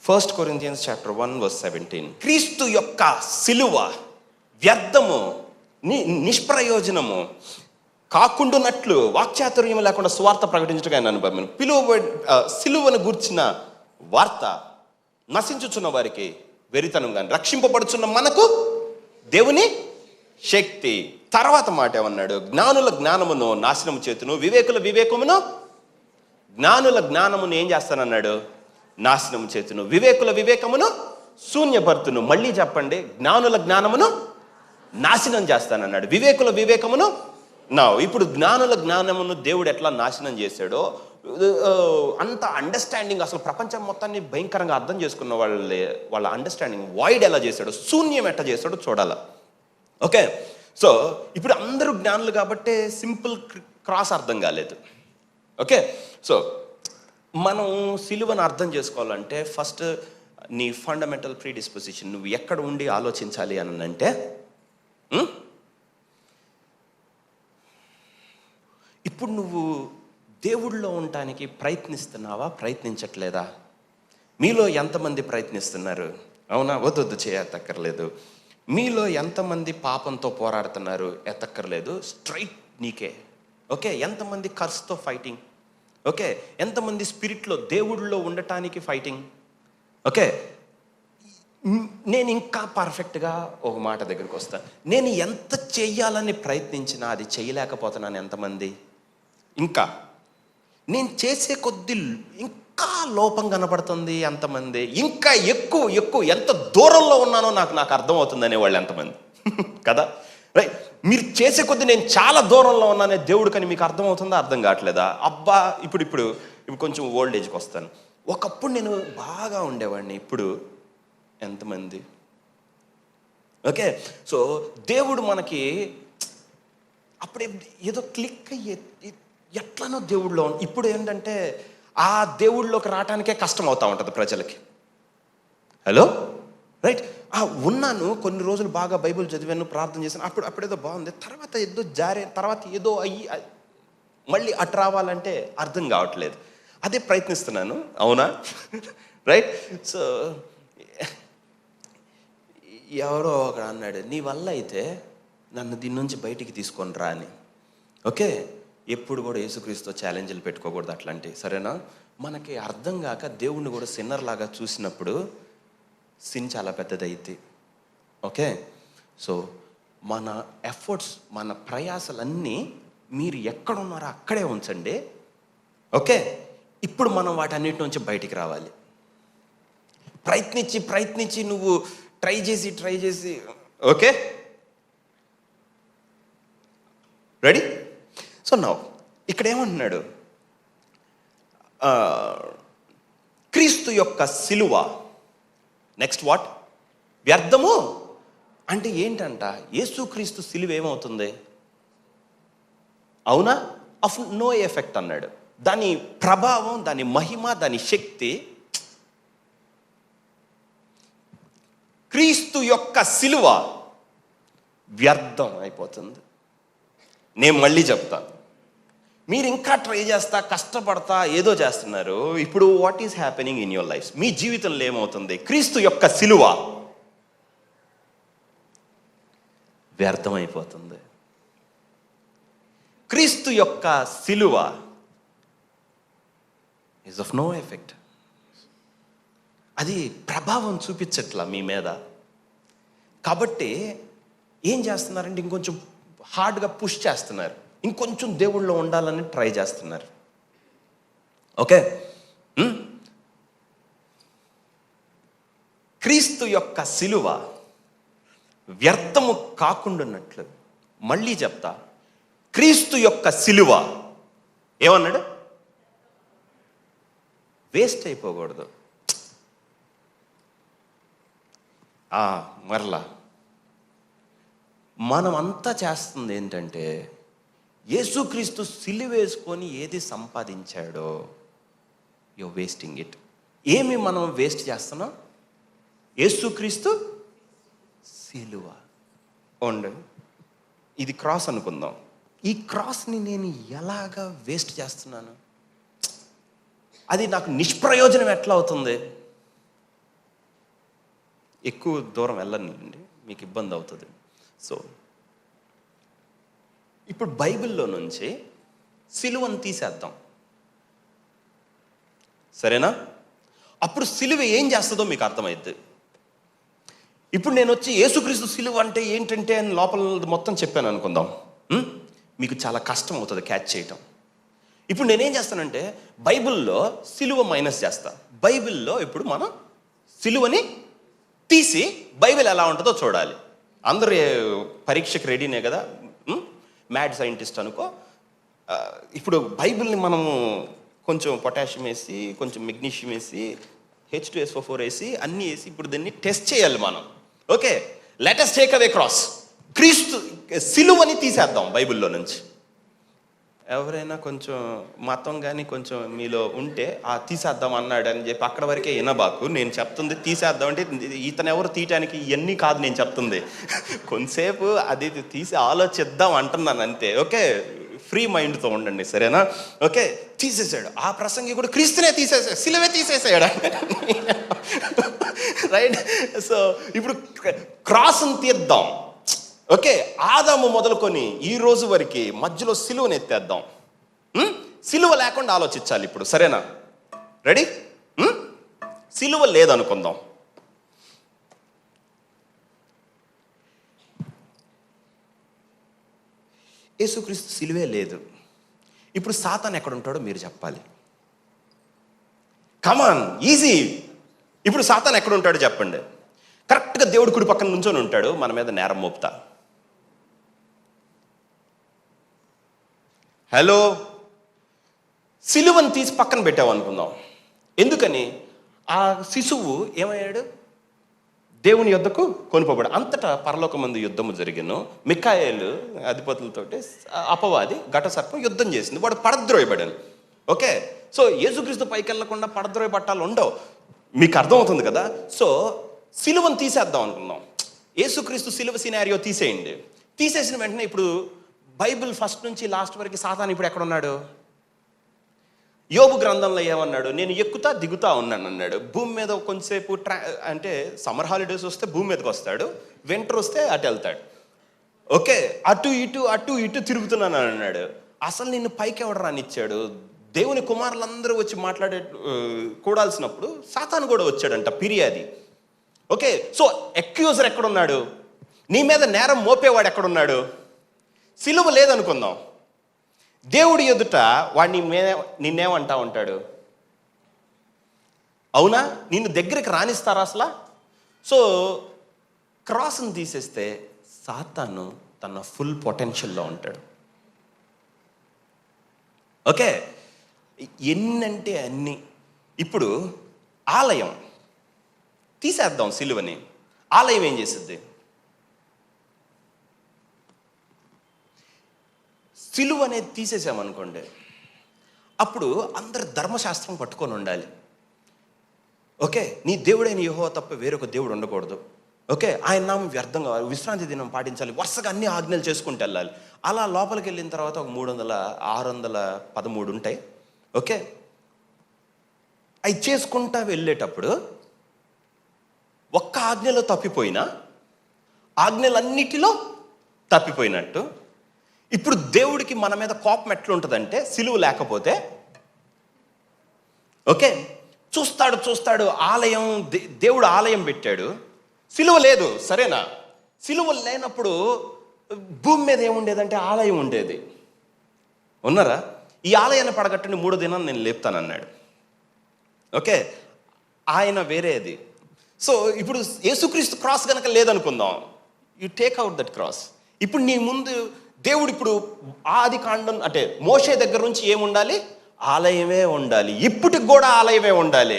1 Corinthians chapter 1 verse 17. క్రీస్తు యొక్క సిలువ వ్యర్థము, నిష్ప్రయోజనము కాకుండానట్లు వాక్చాతుర్యం లేకుండా స్వార్థ ప్రకటించగా నన్ను పంపాను. సిలువను గూర్చిన వార్త నశించుచున్న వారికి వెరితనంగా, రక్షింపబడుచున్న మనకు దేవుని శక్తి. తర్వాత మాట ఏమన్నాడు? జ్ఞానుల జ్ఞానమును నాశనము చేతును, వివేకుల వివేకమును, జ్ఞానుల జ్ఞానమును ఏం చేస్తానన్నాడు? నాశనము చేతును, వివేకుల వివేకమును శూన్యపరుతును. మళ్ళీ చెప్పండి, జ్ఞానుల జ్ఞానమును నాశనం చేస్తానన్నాడు, వివేకుల వివేకమును. ఇప్పుడు జ్ఞానుల జ్ఞానమును దేవుడు ఎట్లా నాశనం చేశాడో, అంత అండర్స్టాండింగ్, అసలు ప్రపంచం మొత్తాన్ని భయంకరంగా అర్థం చేసుకున్న వాళ్ళ అండర్స్టాండింగ్ వాయిడ్ ఎలా చేశాడో, శూన్యం ఎట్లా చేశాడో చూడాలి. ఓకే, సో ఇప్పుడు అందరూ జ్ఞానులు కాబట్టి సింపుల్ క్రాస్ అర్థం కాలేదు. ఓకే, సో మనం సిలువను అర్థం చేసుకోవాలంటే ఫస్ట్ నీ ఫండమెంటల్ ప్రీడిస్పోజిషన్, నువ్వు ఎక్కడ ఉండి ఆలోచించాలి అని అంటే, ఇప్పుడు నువ్వు దేవుళ్ళో ఉండటానికి ప్రయత్నిస్తున్నావా, ప్రయత్నించట్లేదా? మీలో ఎంతమంది ప్రయత్నిస్తున్నారు? అవునా? వద్దు చేయక్కర్లేదు. మీలో ఎంతమంది పాపంతో పోరాడుతున్నారు? ఎత్తక్కర్లేదు, స్ట్రైట్ నీకే. ఓకే, ఎంతమంది కర్స్తో ఫైటింగ్? ఓకే, ఎంతమంది స్పిరిట్లో దేవుళ్ళలో ఉండటానికి ఫైటింగ్? ఓకే, నేను ఇంకా పర్ఫెక్ట్గా ఒక మాట దగ్గరికి వస్తాను. నేను ఎంత చెయ్యాలని ప్రయత్నించినా అది చేయలేకపోతున్నాను. ఎంతమంది? ఇంకా నేను చేసే కొద్ది ఇంకా లోపం కనపడుతుంది ఎంతమంది? ఇంకా ఎక్కువ ఎంత దూరంలో ఉన్నానో నాకు అర్థమవుతుంది అనేవాళ్ళు ఎంతమంది? కదా, రైట్. మీరు చేసే కొద్ది నేను చాలా దూరంలో ఉన్నానే దేవుడు, కానీ మీకు అర్థమవుతుందా? అర్థం కావట్లేదా? అబ్బా, ఇప్పుడు కొంచెం ఓల్డ్ ఏజ్కి వస్తాను. ఒకప్పుడు నేను బాగా ఉండేవాడిని, ఇప్పుడు ఎంతమంది? ఓకే, సో దేవుడు మనకి అప్పుడే ఏదో క్లిక్ ఎట్లనో దేవుడిలో, ఇప్పుడు ఏంటంటే ఆ దేవుళ్ళలోకి రావటానికే కష్టం అవుతూ ఉంటుంది ప్రజలకి. Hello, right. ఉన్నాను కొన్ని రోజులు, బాగా బైబిల్ చదివాను, ప్రార్థన చేశాను, అప్పుడేదో బాగుంది, తర్వాత ఏదో జారే, తర్వాత ఏదో అయ్యి మళ్ళీ అటు రావాలంటే అర్థం కావట్లేదు. అదే ప్రయత్నిస్తున్నాను. అవునా? రైట్. సో ఎవరో ఒక అన్నాడు, నీ వల్ల అయితే నన్ను దీని నుంచి బయటికి తీసుకొని రా అని. ఓకే, ఎప్పుడు కూడా యేసుక్రీస్తు ఛాలెంజ్లు పెట్టుకోకూడదు అట్లాంటివి, సరేనా? మనకి అర్థం కాక దేవుణ్ణి కూడా సిన్నర్ లాగా చూసినప్పుడు సిన్ చాలా పెద్దదైతే. ఓకే, సో మన ఎఫర్ట్స్, మన ప్రయాసలన్నీ మీరు ఎక్కడున్నారో అక్కడే ఉంచండి. ఓకే, ఇప్పుడు మనం వాటన్నిటి నుంచి బయటికి రావాలి. ప్రయత్నించి నువ్వు ట్రై చేసి ఓకే, రెడీ? సో నౌ ఇక్కడ ఏమంటున్నాడు? క్రీస్తు యొక్క సిలువ, నెక్స్ట్ వాట్? వ్యర్థము అంటే ఏంటంట? యేసుక్రీస్తు సిలువ ఏమవుతుంది? అవునా? ఆఫ్ నో ఎఫెక్ట్ అన్నాడు. దాని ప్రభావం, దాని మహిమ, దాని శక్తి, క్రీస్తు యొక్క సిలువ వ్యర్థం అయిపోతుంది. నేను మళ్ళీ చెప్తాను, మీరు ఇంకా ట్రై చేస్తా, కష్టపడతా, ఏదో చేస్తున్నారు. ఇప్పుడు what is happening in your life? మీ జీవితంలో ఏమవుతుంది? క్రీస్తు యొక్క సిలువ వ్యర్థమైపోతుంది. క్రీస్తు యొక్క సిలువ ఈజ్ ఆఫ్ నో ఎఫెక్ట్. అది ప్రభావం చూపించట్లా మీ మీద. కాబట్టి ఏం చేస్తున్నారంటే ఇంకొంచెం హార్డ్గా పుష్ చేస్తున్నారు, ఇంకొంచెం దేవుళ్ళలో ఉండాలని ట్రై చేస్తున్నారు. ఓకే, క్రీస్తు యొక్క సిలువ వ్యర్థము కాకుండాన్నట్లు, మళ్ళీ చెప్తా, క్రీస్తు యొక్క సిలువ ఏమన్నాడు? వేస్ట్ అయిపోకూడదు. మరలా మనం అంతా చేస్తుంది ఏంటంటే, యేసుక్రీస్తు సిలువ వేసుకొని ఏది సంపాదించాడో యు వేస్టింగ్ ఇట్. ఏమి మనం వేస్ట్ చేస్తున్నాం? యేసుక్రీస్తు సిలువ. ఇది క్రాస్ అనుకుందాం. ఈ క్రాస్ని నేను ఎలాగా వేస్ట్ చేస్తున్నాను? అది నాకు నిష్ప్రయోజనం ఎట్లా అవుతుంది? ఎక్కువ దూరం వెళ్ళనండి, మీకు ఇబ్బంది అవుతుంది. సో ఇప్పుడు బైబిల్లో నుంచి సిలువను తీసేద్దాం, సరేనా? అప్పుడు సిలువ ఏం చేస్తుందో మీకు అర్థమైద్ది. ఇప్పుడు నేను వచ్చి యేసుక్రీస్తు సిలువ అంటే ఏంటంటే అని లోపల మొత్తం చెప్పాను అనుకుందాం, మీకు చాలా కష్టం అవుతుంది క్యాచ్ చేయటం. ఇప్పుడు నేనేం చేస్తానంటే బైబిల్లో సిలువ మైనస్ చేస్తా. బైబిల్లో ఇప్పుడు మనం సిలువని తీసి బైబిల్ ఎలా ఉంటుందో చూడాలి. అందరూ పరీక్షకు రెడీనే కదా, మ్యాడ్ సైంటిస్ట్ అనుకో. ఇప్పుడు బైబిల్ని మనము కొంచెం పొటాషియం వేసి, కొంచెం మెగ్నీషియం వేసి, H2SO4 వేసి, అన్నీ వేసి ఇప్పుడు దీన్ని టెస్ట్ చేయాలి మనం. Okay, let us take away cross. క్రీస్తు సిలువని తీసేద్దాం బైబిల్లో నుంచి. ఎవరైనా కొంచెం మతం కానీ కొంచెం మీలో ఉంటే తీసేద్దాం అన్నాడు అని చెప్పి అక్కడ వరకే వినబాకు. నేను చెప్తుంది తీసేద్దాం అంటే ఇతను ఎవరు తీయటానికి ఇవన్నీ కాదు నేను చెప్తుంది. కొంతసేపు అది తీసి ఆలోచిద్దాం అంటున్నాను అంతే. ఓకే, ఫ్రీ మైండ్తో ఉండండి, సరేనా? ఓకే, తీసేసాడు. ఆ ప్రసంగి కూడా క్రీస్తునే తీసేసాడు, సిలువే తీసేసాడు, రైట్? సో ఇప్పుడు క్రాస్ని తీద్దాం. ఓకే, ఆదాము మొదలుకొని ఈ రోజు వరకు మధ్యలో సిలువను ఎత్తేద్దాం. సిలువ లేకుండా ఆలోచించాలి ఇప్పుడు, సరేనా? రెడీ? సిలువ లేదనుకుందాం. యేసుక్రీస్తు సిలువే లేదు. ఇప్పుడు సాతాను ఎక్కడ ఉంటాడో మీరు చెప్పాలి. కమాన్, ఈజీ. ఇప్పుడు సాతాను ఎక్కడ ఉంటాడో చెప్పండి. కరెక్ట్గా దేవుడి కుడి పక్కన నుంచొని ఉంటాడు, మన మీద నేరం మోపుతా. హలో, సిలువను తీసి పక్కన పెట్టావు అనుకుందాం. ఎందుకని? ఆ శిశువు ఏమయ్యాడు? దేవుని యుద్ధకు కొనుపోబడు. అంతటా పరలోకమందు యుద్ధము జరిగాను. మిఖాయేలు అధిపతులతోటి అపవాది ఘట సర్పం యుద్ధం చేసింది, వాడు పడద్రోయబడాను. ఓకే, సో యేసుక్రీస్తు పైకి వెళ్ళకుండా పడద్రోయ పట్టాలు ఉండవు, మీకు అర్థమవుతుంది కదా? సో సిలువను తీసేద్దాం అనుకుందాం. యేసుక్రీస్తు సిలువ సినారియో తీసేయండి. తీసేసిన వెంటనే ఇప్పుడు బైబిల్ ఫస్ట్ నుంచి లాస్ట్ వరకు సాతాను ఇప్పుడు ఎక్కడున్నాడు? యోబు గ్రంథంలో ఏమన్నాడు? నేను ఎక్కుతా దిగుతా ఉన్నాను అన్నాడు. భూమి మీద కొంతసేపు అంటే సమ్మర్ హాలిడేస్ వస్తే భూమి మీదకి వస్తాడు, వింటర్ వస్తే అటు వెళ్తాడు. ఓకే, అటు ఇటు తిరుగుతున్నాను అన్నాడు. అసలు నిన్ను పైకి ఎవడు రానిచ్చాడు? దేవుని కుమారులందరూ వచ్చి కూడాల్సినప్పుడు సాతాను కూడా వచ్చాడంట, ఫిర్యాది. ఓకే, సో అక్యూజర్ ఎక్కడున్నాడు? నీ మీద నేరం మోపేవాడు ఎక్కడున్నాడు? సిలువ లేదనుకుందాం. దేవుడి ఎదుట వాడిని నిన్నేమంటా ఉంటాడు? అవునా? నిన్ను దగ్గరికి రానిస్తారా అసలు? సో క్రాస్ని తీసేస్తే సాతాను తన ఫుల్ పొటెన్షియల్లో ఉంటాడు. ఓకే, ఎన్నంటే అన్ని. ఇప్పుడు ఆలయం తీసేద్దాం సిలువని. ఆలయం ఏం చేసిద్ది? సిలువ అనేది తీసేసామనుకోండి, అప్పుడు అందరు ధర్మశాస్త్రం పట్టుకొని ఉండాలి. ఓకే, నీ దేవుడైన యెహోవా తప్ప వేరొక దేవుడు ఉండకూడదు. ఓకే, ఆయన నామం వ్యర్థం కావాలి, విశ్రాంతి దినం పాటించాలి, వరుసగా అన్ని ఆజ్ఞలు చేసుకుంటూ వెళ్ళాలి. అలా లోపలికి వెళ్ళిన తర్వాత ఒక 613 ఉంటాయి. ఓకే, అవి చేసుకుంటా వెళ్ళేటప్పుడు ఒక్క ఆజ్ఞలో తప్పిపోయినా ఆజ్ఞలన్నిటిలో తప్పిపోయినట్టు. ఇప్పుడు దేవుడికి మన మీద కోపం ఎట్లుంటుందంటే సిలువ లేకపోతే, ఓకే, చూస్తాడు ఆలయం, దేవుడు ఆలయం పెట్టాడు, సిలువ లేదు, సరేనా? సిలువ లేనప్పుడు భూమి మీద ఏముండేదంటే ఆలయం ఉండేది. ఉన్నారా? ఈ ఆలయాన్ని పడగట్టండి, 3వ దినం నేను లేపుతానన్నాడు. ఓకే, ఆయన వేరేది. సో ఇప్పుడు యేసుక్రీస్తు క్రాస్ కనుక లేదనుకుందాం, you take out that cross. ఇప్పుడు నీ ముందు దేవుడు ఇప్పుడు ఆది కాండం అంటే మోషే దగ్గర నుంచి ఏముండాలి? ఆలయమే ఉండాలి. ఇప్పటికి కూడా ఆలయమే ఉండాలి.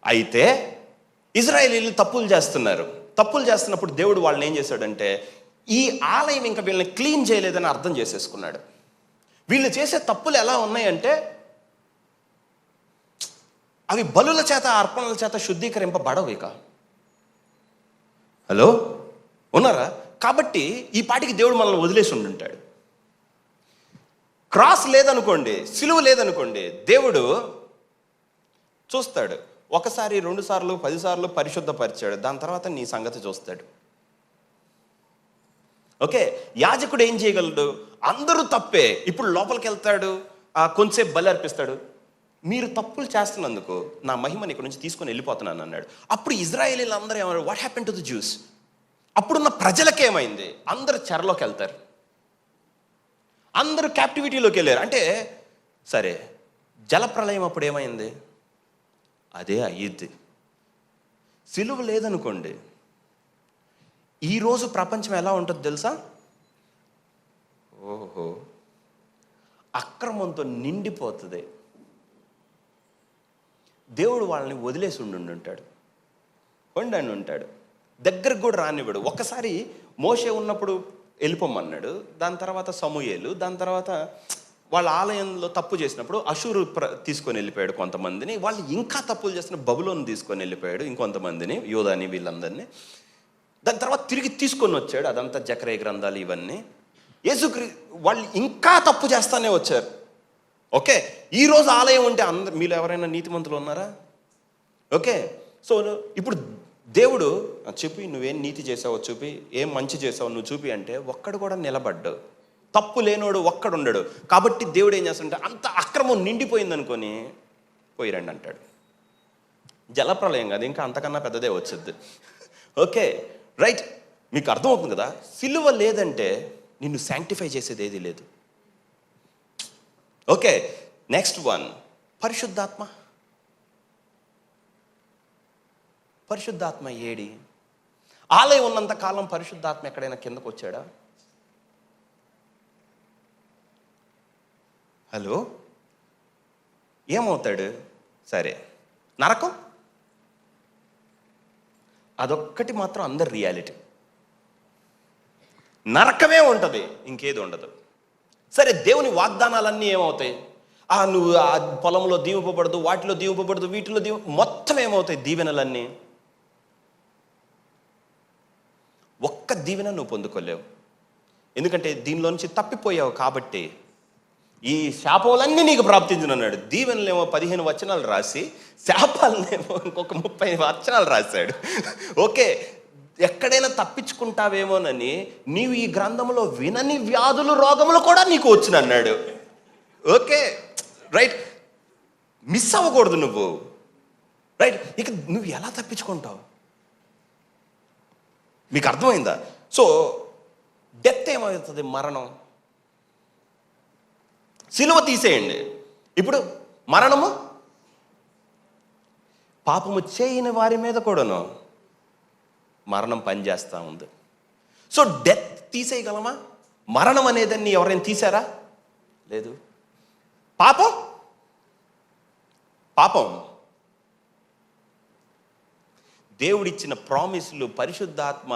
అయితే ఇజ్రాయేలీలు తప్పులు చేస్తున్నప్పుడు దేవుడు వాళ్ళని ఏం చేశాడంటే, ఈ ఆలయం ఇంకా వీళ్ళని క్లీన్ చేయలేదని అర్థం చేసేసుకున్నాడు. వీళ్ళు చేసే తప్పులు ఎలా ఉన్నాయంటే, అవి బలుల చేత అర్పణల చేత శుద్ధీకరింపబడవు ఇక. హలో, ఉన్నారా? కాబట్టి ఈ పాటికి దేవుడు మనల్ని వదిలేసి ఉండుంటాడు. క్రాస్ లేదనుకోండి, సిలువ లేదనుకోండి, దేవుడు చూస్తాడు, ఒకసారి 2 సార్లు 10 సార్లు పరిశుద్ధపరిచాడు, దాని తర్వాత నీ సంగతి చూస్తాడు. ఓకే, యాజకుడు ఏం చేయగలడు? అందరూ తప్పే, ఇప్పుడు లోపలికి వెళ్తాడు, కొంచెంసేపు బలి అర్పిస్తాడు. మీరు తప్పులు చేస్తున్నందుకు నా మహిమని ఇక్కడ నుంచి తీసుకొని వెళ్ళిపోతున్నాను అన్నాడు. అప్పుడు ఇజ్రాయేలీలు అందరూ ఏమన్నారు? What happen to the juice? అప్పుడున్న ప్రజలకేమైంది? అందరూ చెరలోకి వెళ్తారు, అందరూ క్యాప్టివిటీలోకి వెళ్ళారు. అంటే సరే, జలప్రలయం అప్పుడు ఏమైంది? అదే అయ్యిద్ది. సిలువ లేదనుకోండి, ఈరోజు ప్రపంచం ఎలా ఉంటుందో తెలుసా? ఓహో, అక్రమంతో నిండిపోతుంది. దేవుడు వాళ్ళని వదిలేసి ఉండుంటాడు, వండని ఉంటాడు, దగ్గరకు కూడా రానివ్వడు. ఒక్కసారి మోషే ఉన్నప్పుడు వెళ్ళిపోమన్నాడు, దాని తర్వాత సమూయేలు, దాని తర్వాత వాళ్ళ ఆలయంలో తప్పు చేసినప్పుడు అషూరు తీసుకొని వెళ్ళిపోయాడు కొంతమందిని. వాళ్ళు ఇంకా తప్పులు చేస్తున్న బబులోను తీసుకొని వెళ్ళిపోయాడు ఇంకొంతమందిని, యోధాని, వీళ్ళందరినీ. దాని తర్వాత తిరిగి తీసుకొని వచ్చాడు. అదంతా జకరియా గ్రంథాలు ఇవన్నీ. వాళ్ళు ఇంకా తప్పు చేస్తానే వచ్చారు. ఓకే, ఈరోజు ఆలయం ఉంటే అందరు, మీలో ఎవరైనా నీతిమంతులు ఉన్నారా? ఓకే, సో ఇప్పుడు దేవుడు చూపి, నువ్వేం నీతి చేసావో చూపి, ఏం మంచి చేసావు నువ్వు చూపి అంటే ఒక్కడు కూడా నిలబడ్డావు. తప్పు లేనోడు ఒక్కడు ఉండడు. కాబట్టి దేవుడు ఏం చేస్తాడంటే, అంత అక్రమం నిండిపోయింది అనుకొని పోయిరండి అంటాడు. జలప్రలయం కాదు, ఇంకా అంతకన్నా పెద్దదే వచ్చుద్ది. ఓకే, రైట్, మీకు అర్థమవుతుంది కదా? సిలువ లేదంటే నిన్ను శాంక్టిఫై చేసేది ఏది లేదు. ఓకే, నెక్స్ట్ వన్, పరిశుద్ధాత్మ. పరిశుద్ధాత్మ ఏడి? ఆలయం ఉన్నంత కాలం పరిశుద్ధాత్మ ఎక్కడైనా కిందకు వచ్చాడా? హలో, ఏమవుతాడు? సరే, నరకం అదొక్కటి మాత్రం అందరి రియాలిటీ. నరకమే ఉంటుంది, ఇంకేది ఉండదు. సరే, దేవుని వాగ్దానాలన్నీ ఏమవుతాయి? నువ్వు ఆ పొలంలో దీవింపబడదు, వాటిలో దీవింపబడదు, వీటిలో మొత్తం ఏమవుతాయి? దీవెనలన్నీ. ఒక్క దీవెన నువ్వు పొందుకోలేవు, ఎందుకంటే దీనిలో నుంచి తప్పిపోయావు. కాబట్టి ఈ శాపాలన్నీ నీకు ప్రాప్తించునన్నాడు. దీవెనలేమో 15 వచనాలు రాసి, శాపాలనేమో ఇంకొక 30 వచనాలు రాశాడు. ఓకే, ఎక్కడైనా తప్పించుకుంటావేమోనని నీవు ఈ గ్రంథంలో వినని వ్యాధులు, రోగములు కూడా నీకు వచ్చినన్నాడు. ఓకే, రైట్, మిస్ అవ్వకూడదు నువ్వు. రైట్, ఇక నువ్వు ఎలా తప్పించుకుంటావు? మీకు అర్థమైందా? సో డెత్ ఏమవుతుంది? మరణం. సిలువ తీసేయండి, ఇప్పుడు మరణము. పాపము చేయని వారి మీద కూడాను మరణం పనిచేస్తూ ఉంది. సో డెత్ తీసేయగలమా? మరణం అనేదాన్ని ఎవరైనా తీశారా? లేదు. పాపం పాపం దేవుడిచ్చిన ప్రామిస్లు, పరిశుద్ధాత్మ,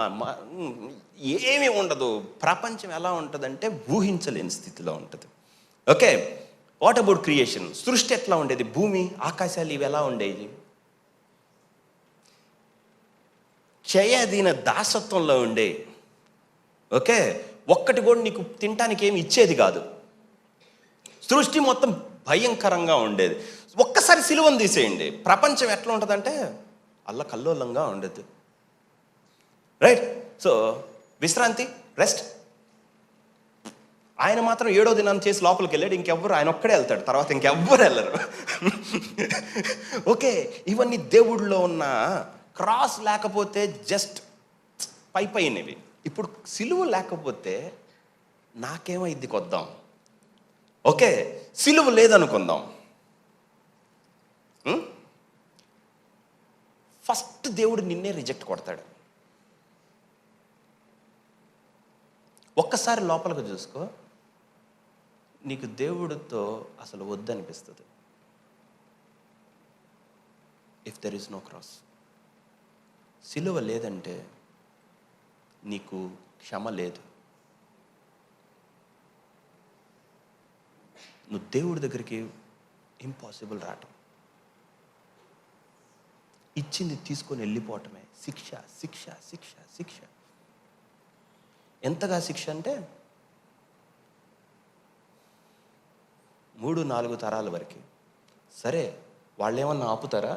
ఏమీ ఉండదు. ప్రపంచం ఎలా ఉంటుందంటే ఊహించలేని స్థితిలో ఉంటుంది. Okay, what about creation? సృష్టి ఎట్లా ఉండేది? భూమి, ఆకాశాలు ఇవి ఎలా ఉండేవి? చేయదీన దాసత్వంలో ఉండే. ఓకే, ఒక్కటి కూడా నీకు తినటానికి ఏమి ఇచ్చేది కాదు. సృష్టి మొత్తం భయంకరంగా ఉండేది. ఒక్కసారి సిలువను తీసేయండి, ప్రపంచం ఎట్లా ఉంటుందంటే అల్లకల్లోలంగా ఉండదు. రైట్, సో విశ్రాంతి, రెస్ట్. ఆయన మాత్రం 7వ దినాన్ని చేసి లోపలికి వెళ్ళాడు. ఇంకెవ్వరు, ఆయన ఒక్కడే వెళ్తాడు, తర్వాత ఇంకెవ్వరు వెళ్ళరు. ఓకే, ఇవన్నీ దేవుడిలో ఉన్న క్రాస్ లేకపోతే జస్ట్ పైనవి. ఇప్పుడు సిలువ లేకపోతే నాకేమైద్ది కొద్దాం. ఓకే, సిలువ లేదనుకుందాం. ఫస్ట్ దేవుడు నిన్నే రిజెక్ట్ కొడతాడు. ఒక్కసారి లోపలికి చూసుకో, నీకు దేవుడితో అసలు వద్దనిపిస్తుంది. If there is no cross. సిలువ లేదంటే నీకు క్షమ లేదు. నువ్వు దేవుడి దగ్గరికి ఇంపాసిబుల్ రావటం, ఇచ్చింది తీసుకొని వెళ్ళిపోవటమే. శిక్ష శిక్ష శిక్ష శిక్ష. ఎంతగా శిక్ష అంటే 3-4 తరాల వరకు. సరే, వాళ్ళు ఏమన్నా ఆపుతారా?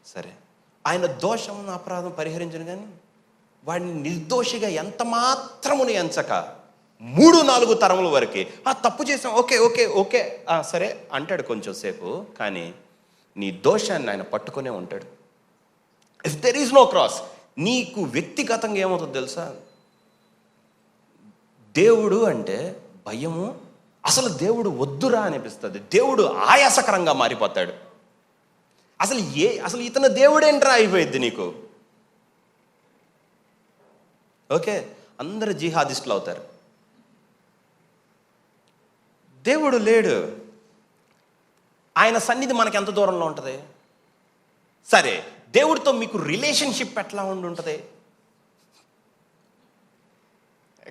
సరే, ఆయన దోషం అపరాధం పరిహరించను, కానీ వాడిని నిర్దోషిగా ఎంత మాత్రమును ఎంచక 3-4 తరముల వరకు తప్పు చేసాం, ఓకే ఓకే ఓకే సరే అంటాడు కొంచెం సేపు, కానీ నీ దోషాన్ని ఆయన పట్టుకునే ఉంటాడు. If there is no cross, నీకు వ్యక్తిగతంగా ఏమవుతుందో తెలుసా? దేవుడు అంటే భయము, అసలు దేవుడు వద్దురా అనిపిస్తుంది. దేవుడు ఆయాసకరంగా మారిపోతాడు. అసలు ఇతను దేవుడేంట్రా అయిపోయింది నీకు. ఓకే, అందరు జిహాదిస్టులు అవుతారు. దేవుడు లేడు. ఆయన సన్నిధి మనకి ఎంత దూరంలో ఉంటుంది? సరే, దేవుడితో మీకు రిలేషన్షిప్ ఎట్లా ఉంటుంది?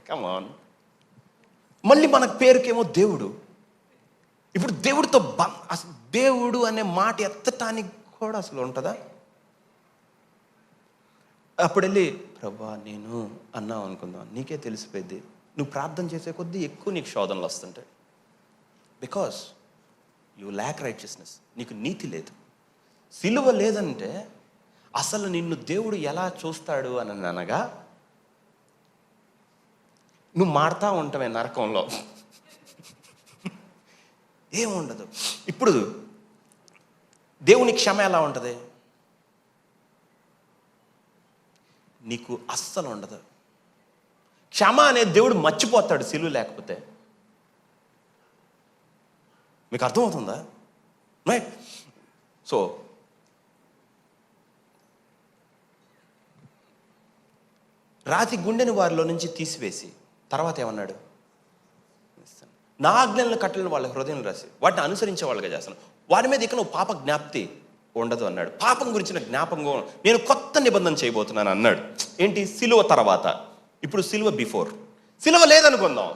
కమాన్, మళ్ళీ మనకు పేరుకేమో దేవుడు. ఇప్పుడు దేవుడితో అసలు దేవుడు అనే మాట ఎత్తటానికి కూడా అసలు ఉంటుందా? అప్పుడు వెళ్ళి ప్రభా నేను అన్నావు అనుకుందాం, నీకే తెలిసిపోయింది. నువ్వు ప్రార్థన చేసే కొద్దీ ఎక్కువ నీకు శోధనలు వస్తుంటాయి. బికాస్ యు ల్యాక్ రైచియస్నెస్, నీకు నీతి లేదు. సిలువ లేదంటే అసలు నిన్ను దేవుడు ఎలా చూస్తాడు అని అనగా, నువ్వు మారుతా ఉంటావే నరకంలో, ఏముండదు. ఇప్పుడు దేవుని క్షమ ఎలా ఉంటుంది? నీకు అస్సలు ఉండదు. క్షమ అనే దేవుడు మర్చిపోతాడు సిలువ లేకపోతే. మీకు అర్థమవుతుందా? రైట్. సో రాతి గుండెని వారిలో నుంచి తీసివేసి తర్వాత ఏమన్నాడు? నా ఆజ్ఞలను కట్టలను వాళ్ళ హృదయం రాసి వాటిని అనుసరించే వాళ్ళగా చేస్తాను, వారి మీద ఇక నువ్వు పాప జ్ఞాప్తి ఉండదు అన్నాడు. పాపం గురించిన జ్ఞాపకం నేను కొత్త నిబంధన చేయబోతున్నాను అన్నాడు. ఏంటి? సిలువ తర్వాత. ఇప్పుడు సిలువ బిఫోర్. సిలువ లేదనుకుందాం,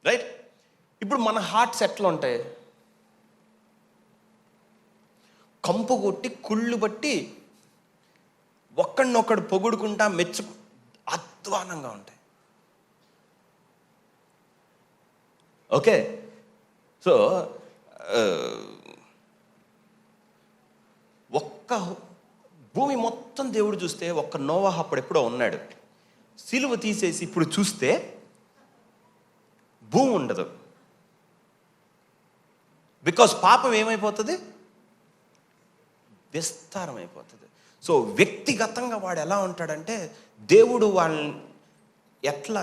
రైట్? ఇప్పుడు మన హార్ట్స్ ఎట్లా ఉంటాయి? కంపు కొట్టి కుళ్ళు బట్టి ఒక్కడినొక్కడు పొగుడుకుంటా అధ్వానంగా ఉంటాయి. ఓకే, సో ఒక్క భూమి మొత్తం దేవుడు చూస్తే ఒక్క నోవాహు అప్పుడెప్పుడో ఉన్నాడు. సిలువ తీసేసి ఇప్పుడు చూస్తే భూమి ఉండదు. బికాస్ పాపం ఏమైపోతుంది? విస్తారం అయిపోతుంది. సో వ్యక్తిగతంగా వాడు ఎలా ఉంటాడంటే, దేవుడు వాళ్ళని ఎట్లా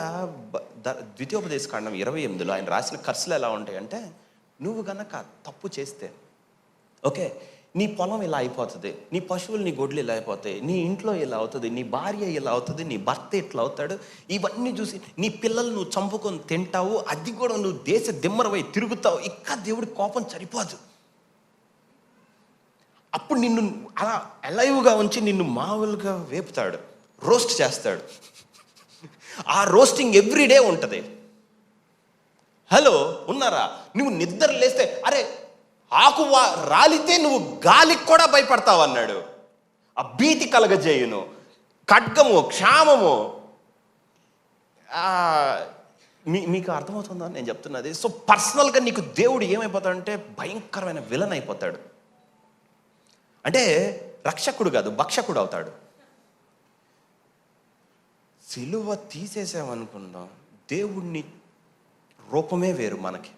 ద్వితీయోపదేశకాండం 28లో ఆయన రాసిన కర్సులు ఎలా ఉంటాయంటే, నువ్వు గనక తప్పు చేస్తే ఓకే, నీ పొలం ఇలా అయిపోతుంది, నీ పశువులు నీ గొడ్లు ఇలా అయిపోతాయి, నీ ఇంట్లో ఇలా అవుతుంది, నీ భార్య ఇలా అవుతుంది, నీ భర్త ఇట్లా అవుతాడు, ఇవన్నీ చూసి నీ పిల్లలు నువ్వు చంపుకొని తింటావు, అది కూడా నువ్వు దేశ దిమ్మరవై తిరుగుతావు. ఇంకా దేవుడి కోపం సరిపోదు. అప్పుడు నిన్ను అలా అలైవ్గా ఉంచి నిన్ను మామూలుగా వేపుతాడు, రోస్ట్ చేస్తాడు. ఆ రోస్టింగ్ ఎవ్రీడే ఉంటుంది. హలో, ఉన్నారా? నువ్వు నిద్ర లేస్తే అరే ఆకు రాలితే నువ్వు గాలికి కూడా భయపడతావు అన్నాడు. ఆ భీతి కలగజేయును, ఖడ్గము, క్షామము. మీకు అర్థమవుతుందా నేను చెప్తున్నది? సో పర్సనల్గా నీకు దేవుడు ఏమైపోతాడంటే భయంకరమైన విలన్ అయిపోతాడు. అంటే రక్షకుడు కాదు, భక్షకుడు అవుతాడు. సిలువ తీసేసామనుకుందాం, దేవుణ్ణి రూపమే వేరు మనకి.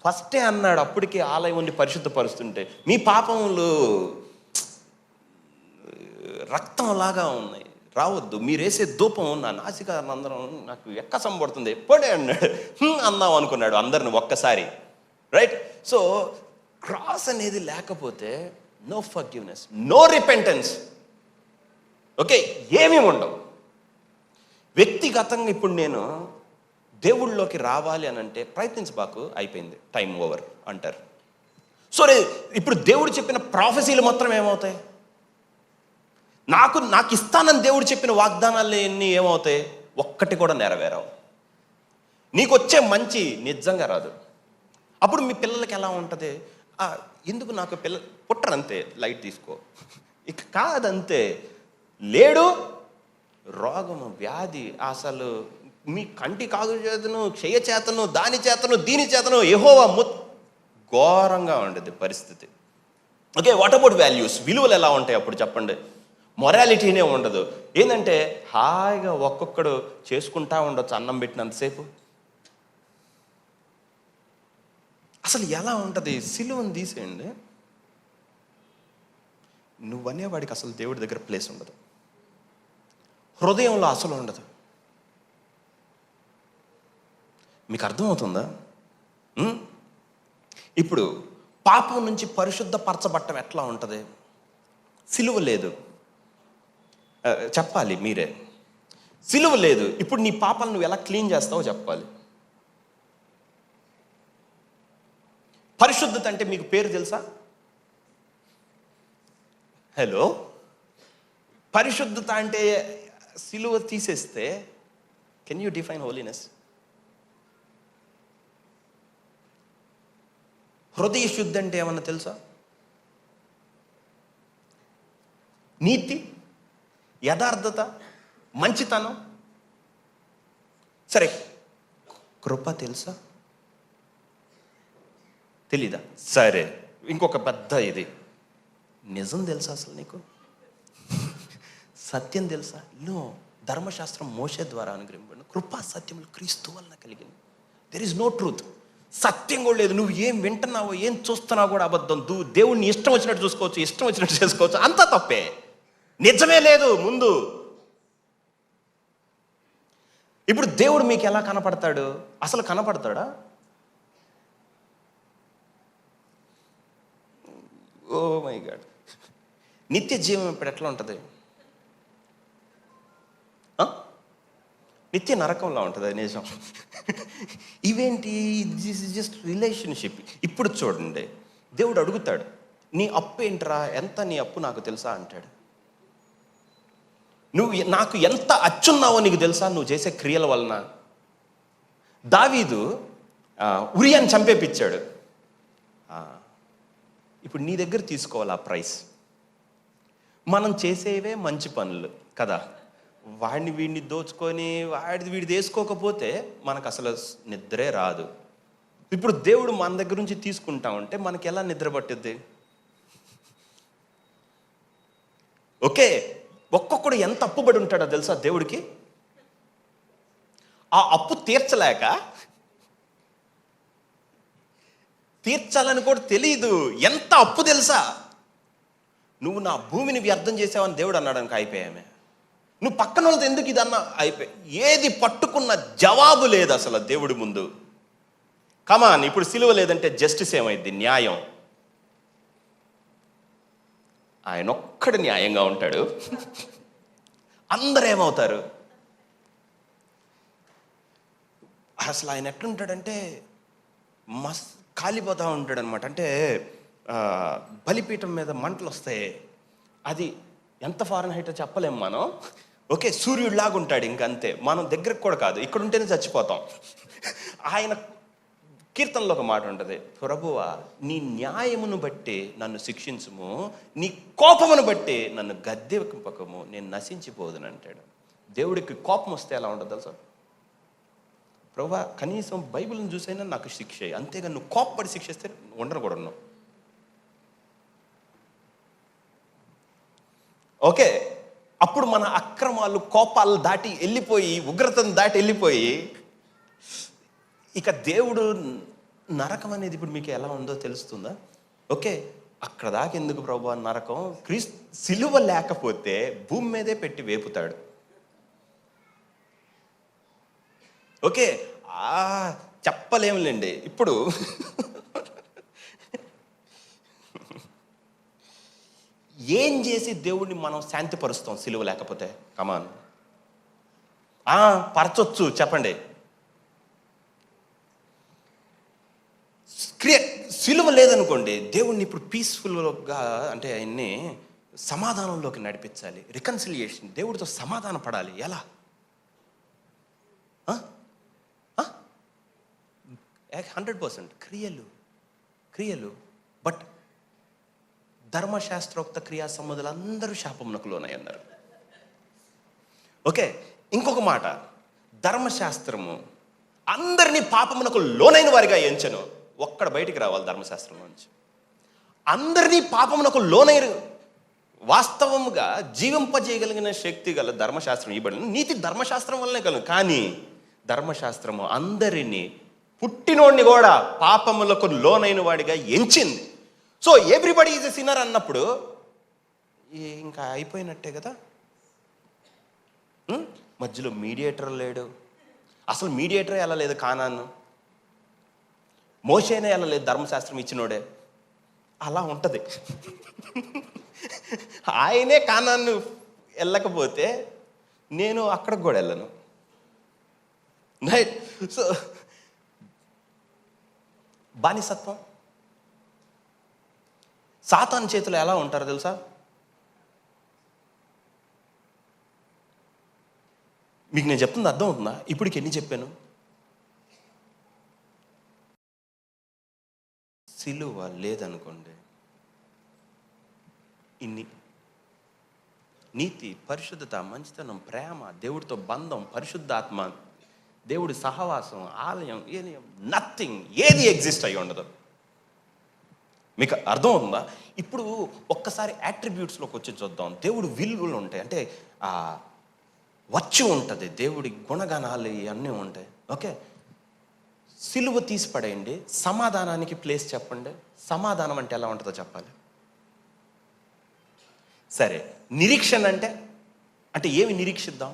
ఫస్టే అన్నాడు, అప్పటికే ఆలయం ఉండి పరిశుద్ధపరుస్తుంటే మీ పాపములు రక్తంలాగా ఉన్నాయి, రావద్దు. మీరు వేసే ధూపం నా నాసిక అందరం నాకు ఎక్కసం పడుతుంది, ఎప్పుడే అన్నాడు. అందాం అనుకున్నాడు అందరిని ఒక్కసారి, రైట్? సో క్రాస్ అనేది లేకపోతే no forgiveness, no repentance. Okay, ఏమీ ఉండవు. వ్యక్తిగతంగా ఇప్పుడు నేను దేవుళ్ళలోకి రావాలి అని అంటే ప్రయత్నించబాకు, అయిపోయింది, టైం ఓవర్ అంటారు. సో ఇప్పుడు దేవుడు చెప్పిన ప్రాఫెసీలు మాత్రం ఏమవుతాయి? నాకు ఇస్తానని దేవుడు చెప్పిన వాగ్దానాలు ఎన్ని ఏమవుతాయి? ఒక్కటి కూడా నెరవేరవు. నీకు వచ్చే మంచి నిజంగా రాదు. అప్పుడు మీ పిల్లలకి ఎలా ఉంటుంది? ఎందుకు నాకు పిల్లలు పుట్టరంతే, లైట్ తీసుకో. ఇక కాదంతే, లేడు, రోగము, వ్యాధి, అసలు మీ కంటి కాదు చేతను, క్షయ చేతను, దాని చేతను, దీని చేతను, యెహోవా ఘోరంగా ఉండేది పరిస్థితి. Okay, what about values? విలువలు ఎలా ఉంటాయి అప్పుడు చెప్పండి? మొరాలిటీనే ఉండదు. ఏంటంటే హాయిగా ఒక్కొక్కడు చేసుకుంటా ఉండొచ్చు అన్నం పెట్టినంతసేపు. అసలు ఎలా ఉంటుంది? సిలువను తీసేయండి, నువ్వనేవాడికి అసలు దేవుడి దగ్గర ప్లేస్ ఉండదు, హృదయంలో అసలు ఉండదు. మీకు అర్థమవుతుందా? ఇప్పుడు పాపం నుంచి పరిశుద్ధపరచబట్టం ఎట్లా ఉంటుంది? సిలువ లేదు, చెప్పాలి మీరే. సిలువ లేదు, ఇప్పుడు నీ పాపాలను నువ్వు ఎలా క్లీన్ చేస్తావో చెప్పాలి. పరిశుద్ధత అంటే మీకు పేరు తెలుసా? హలో, పరిశుద్ధత అంటే సిలువ తీసేస్తే కెన్ యూ డిఫైన్ హోలీనెస్? హృదయ శుద్ధి అంటే ఏమన్నా తెలుసా? నీతి, యథార్థత, మంచితనం. సరే, కృప తెలుసా? తెలీదా? సరే, ఇంకొక పెద్ద ఇది, నిజం తెలుసా అసలు నీకు? సత్యం తెలుసా? ధర్మశాస్త్రం మోషే ద్వారా అనుగ్రహింపబడిన కృపా సత్యములు క్రీస్తు వలన కలిగింది. There is no truth. సత్యం కూడా లేదు. నువ్వు ఏం వింటున్నావో ఏం చూస్తున్నావు కూడా అబద్ధం. దేవుడిని ఇష్టం వచ్చినట్టు చూసుకోవచ్చు, ఇష్టం వచ్చినట్టు చేసుకోవచ్చు, అంతా తప్పే. నిజమే లేదు ముందు. ఇప్పుడు దేవుడు మీకు ఎలా కనపడతాడు? అసలు కనపడతాడా? Oh my God. నిత్య జీవం ఇప్పుడు ఎట్లా ఉంటుంది? నిత్య నరకంలో ఉంటుంది నిజం. ఇవేంటి? This is just relationship. ఇప్పుడు చూడండి, దేవుడు అడుగుతాడు, నీ అప్పు ఏంట్రా, ఎంత నీ అప్పు నాకు తెలుసా అంటాడు. నువ్వు నాకు ఎంత అచ్చున్నావో నీకు తెలుసా నువ్వు చేసే క్రియల వలన. దావీదు ఉరియాని చంపేపిచ్చాడు. ఇప్పుడు నీ దగ్గర తీసుకోవాలి ఆ ప్రైస్. మనం చేసేవే మంచి పనులు కదా, వాడిని వీడిని దోచుకొని వీడిది వేసుకోకపోతే మనకు అసలు నిద్రే రాదు. ఇప్పుడు దేవుడు మన దగ్గర నుంచి తీసుకుంటా ఉంటే మనకి ఎలా నిద్ర పట్టుద్ది? ఓకే, ఒక్కొక్కడు ఎంత అప్పుబడి ఉంటాడో తెలుసా దేవుడికి? ఆ అప్పు తీర్చాలని కూడా తెలియదు. ఎంత అప్పు తెలుసా? నువ్వు నా భూమిని వ్యర్థం చేసావని దేవుడు అన్నాడు అనుకో, అయిపోయామే. నువ్వు పక్కన వాళ్ళతో ఎందుకు ఇది అన్నా, అయిపోయి. ఏది పట్టుకున్న జవాబు లేదు అసలు దేవుడి ముందు. కమాన్, ఇప్పుడు సిలువ లేదంటే జస్టిస్ ఏమైంది? న్యాయం. ఆయన ఒక్కడు న్యాయంగా ఉంటాడు, అందరూ ఏమవుతారు? అసలు ఆయన ఎట్లుంటాడంటే కాలిపోతూ ఉంటాడు అనమాట. అంటే బలిపీఠం మీద మంటలు వస్తాయి. అది ఎంత ఫారెన్ హైట్ చెప్పలేము మనం. ఓకే, సూర్యుడిలాగా ఉంటాడు, ఇంకంతే. మనం దగ్గరకు కూడా కాదు, ఇక్కడ ఉంటేనే చచ్చిపోతాం. ఆయన కీర్తనలో ఒక మాట ఉంటుంది, ప్రభువా నీ న్యాయమును బట్టి నన్ను శిక్షించుము, నీ కోపమును బట్టి నన్ను గద్దెంపకము, నేను నశించిపోదును అంటాడు. దేవుడికి కోపం వస్తే ఎలా ఉండదు తెలుసా? ప్రభువా కనీసం బైబిల్ని చూసైనా నాకు శిక్ష, అంతేగా నువ్వు కోపపడి శిక్షిస్తే ఉండను కూడా ఉన్నావు. ఓకే, అప్పుడు మన అక్రమాలు కోపాలు దాటి వెళ్ళిపోయి, ఉగ్రతను దాటి వెళ్ళిపోయి, ఇక దేవుడు నరకం అనేది ఇప్పుడు మీకు ఎలా ఉందో తెలుస్తుందా? ఓకే, అక్కడ దాకా ఎందుకు ప్రభువా నరకం? సిలువ లేకపోతే భూమి మీదే పెట్టి వేపుతాడు. ఓకే, చెప్పలేములేండి. ఇప్పుడు ఏం చేసి దేవుడిని మనం శాంతిపరుస్తాం సిలువ లేకపోతే? కమాన్, పరచొచ్చు చెప్పండి. సిలువ లేదనుకోండి, దేవుడిని ఇప్పుడు పీస్ఫుల్గా, అంటే ఆయన్ని సమాధానంలోకి నడిపించాలి. రికన్సిలియేషన్, దేవుడితో సమాధాన పడాలి. ఎలా? 100% క్రియలు. బట్ ధర్మశాస్త్రోక్త క్రియా సంబంధాలు అందరూ శాపమునకు లోనయ్యన్నారు. ఓకే, ఇంకొక మాట, ధర్మశాస్త్రము అందరినీ పాపమునకు లోనైన వారిగా ఎంచను. ఒక్కడ బయటికి రావాలి ధర్మశాస్త్రం నుంచి. అందరినీ పాపమునకు లోనైరు. వాస్తవముగా జీవింపజేయగలిగిన శక్తి గల ధర్మశాస్త్రం ఇవ్వబడింది. నీతి ధర్మశాస్త్రం వల్లనే కలుగు. కానీ ధర్మశాస్త్రము అందరినీ, పుట్టినోడిని కూడా పాపములకు లోనైన వాడిగా ఎంచింది. So everybody is a sinner అన్నప్పుడు ఇంకా అయిపోయినట్టే కదా. మధ్యలో మీడియేటర్ లేడు. అసలు మీడియేటరే వెళ్ళలేదు కానాను. మోషేనే వెళ్ళలేదు, ధర్మశాస్త్రం ఇచ్చినోడే. అలా ఉంటుంది. ఆయనే కానాను వెళ్ళకపోతే నేను అక్కడికి కూడా వెళ్ళను. రైట్. సో బానిసత్వం సాతాను చేతిలో ఎలా ఉంటారో తెలుసా? మీకు నేను చెప్తుంది అర్థం అవుతుందా? ఇప్పటికి ఎన్ని చెప్పాను? సిలువ లేదనుకోండి, ఇన్ని నీతి, పరిశుద్ధత, మంచితనం, ప్రేమ, దేవుడితో బంధం, పరిశుద్ధాత్మ, దేవుడి సహవాసం, ఆలయం, నథింగ్, ఏది ఎగ్జిస్ట్ అయ్యి ఉండదు. మీకు అర్థం అవుతుందా? ఇప్పుడు ఒక్కసారి యాట్రిబ్యూట్స్లోకి వచ్చి చూద్దాం. దేవుడు విలువలు ఉంటాయి, అంటే వచ్చి ఉంటుంది, దేవుడి గుణగణాలు ఇవన్నీ ఉంటాయి. ఓకే, సిలువ తీసి పడేయండి. సమాధానానికి ప్లేస్ చెప్పండి. సమాధానం అంటే ఎలా ఉంటుందో చెప్పాలి. సరే, నిరీక్షణ అంటే ఏమి నిరీక్షిద్దాం?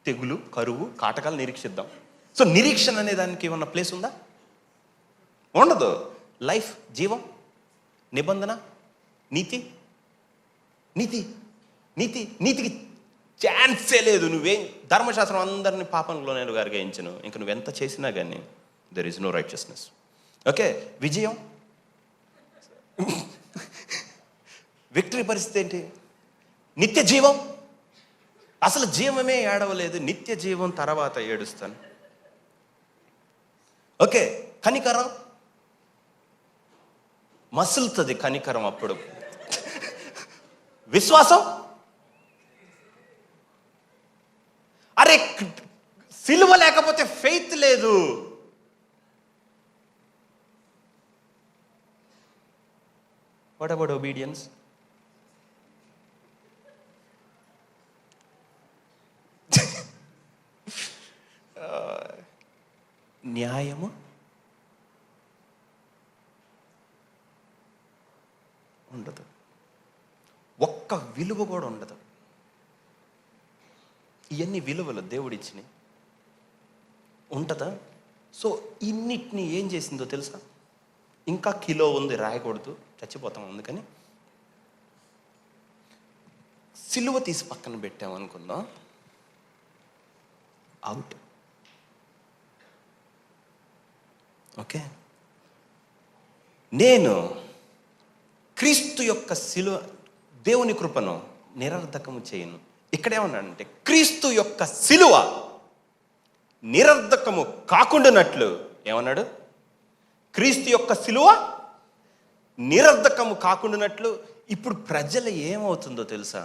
తెగులు, కరువు, కాటకాలు నిరీక్షిద్దాం. సో నిరీక్షణ అనే దానికి ఏమన్నా ప్లేస్ ఉందా? ఉండదు. లైఫ్, జీవం, నిబంధన, నీతి, నీతి నీతి నీతికి ఛాన్సే లేదు. నువ్వేం, ధర్మశాస్త్రం అందరినీ పాపంలోనే గారిగా ఎంచను. ఇంక నువ్వెంత చేసినా కానీ there is no righteousness. Okay, విజయం, విక్టరీ పరిస్థితి ఏంటి? నిత్య జీవం. అసలు జీవమే ఏడవలేదు, నిత్య జీవం తర్వాత ఏడుస్తాను. ఓకే, కనికరం, మసులుతుంది కనికరం అప్పుడు. విశ్వాసం, అరే సిలువ లేకపోతే ఫెయిత్ లేదు. What about obedience? న్యాయము, ఉండదు. ఒక్క విలువ కూడా ఉండదు. ఇవన్నీ విలువలు దేవుడిచ్చినాయి, ఉంటుందా? సో ఇన్నిటిని ఏం చేసిందో తెలుసా? ఇంకా కిలో ఉంది, రాయకూడదు, చచ్చిపోతాం. అందుకని సిలువ తీసి పక్కన పెట్టామనుకుందాం, అవుట్. ఓకే, నేను క్రీస్తు యొక్క సిలువ, దేవుని కృపను నిరర్ధకము చేయను. ఇక్కడేమన్నాడంటే క్రీస్తు యొక్క సిలువ నిరర్ధకము కాకుండానట్లు ఏమన్నాడు? క్రీస్తు యొక్క సిలువ నిరర్ధకము కాకుండానట్లు. ఇప్పుడు ప్రజలు ఏమవుతుందో తెలుసా?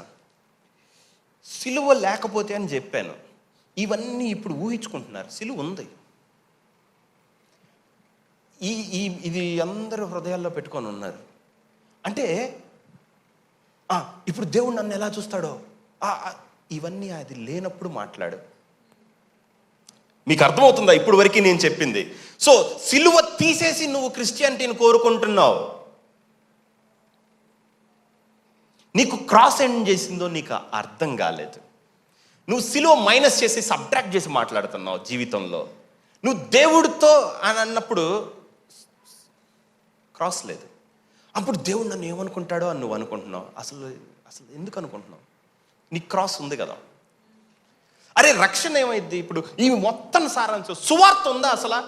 సిలువ లేకపోతే అని చెప్పాను, ఇవన్నీ ఇప్పుడు ఊహించుకుంటున్నారు. సిలువ ఉంది, ఇది అందరూ హృదయాల్లో పెట్టుకొని ఉన్నారు. అంటే ఇప్పుడు దేవుడు నన్ను ఎలా చూస్తాడో, ఇవన్నీ అది లేనప్పుడు మాట్లాడు. మీకు అర్థమవుతుందా ఇప్పుడు వరకు నేను చెప్పింది? సో సిలువ తీసేసి నువ్వు క్రిస్టియానిటీని కోరుకుంటున్నావు. నీకు క్రాస్ ఎండ్ చేసిందో నీకు అర్థం కాలేదు. నువ్వు సిలువ మైనస్ చేసి సబ్ట్రాక్ట్ చేసి మాట్లాడుతున్నావు జీవితంలో. నువ్వు దేవుడితో అని అన్నప్పుడు క్రాస్ లేదు. అప్పుడు దేవుడు నన్ను ఏమనుకుంటాడో అని నువ్వు అనుకుంటున్నావు. అసలు ఎందుకు అనుకుంటున్నావు? నీ క్రాస్ ఉంది కదా. అరే రక్షణ ఏమైంది? ఇప్పుడు ఈ మొత్తం సారాంశం, సువార్త ఉందా అసలు?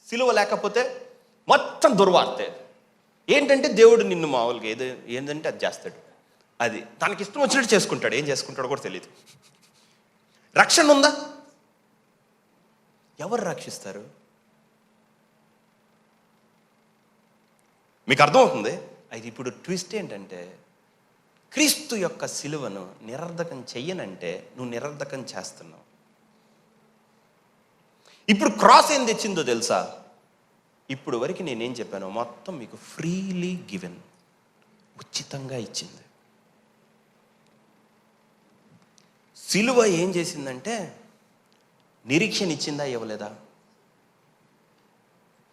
సిలువ లేకపోతే మొత్తం దుర్వార్తే. ఏంటంటే దేవుడు నిన్ను మామూలుగా ఏంటంటే అది చేస్తాడు, అది తనకి ఇష్టం వచ్చినట్టు చేసుకుంటాడు. ఏం చేసుకుంటాడో కూడా తెలియదు. రక్షణ ఉందా? ఎవరు రక్షిస్తారు? మీకు అర్థమవుతుంది? అయితే ఇప్పుడు ట్విస్ట్ ఏంటంటే, క్రీస్తు యొక్క సిలువను నిరర్ధకం చెయ్యనంటే నువ్వు నిరర్ధకం చేస్తున్నావు. ఇప్పుడు క్రాస్ ఏం తెచ్చిందో తెలుసా? ఇప్పుడు వరకు నేనేం చెప్పానో మొత్తం మీకు ఫ్రీలీ గివెన్, ఉచితంగా ఇచ్చింది. సిలువ ఏం చేసిందంటే నిరీక్షణ ఇచ్చిందా, ఇవ్వలేదా?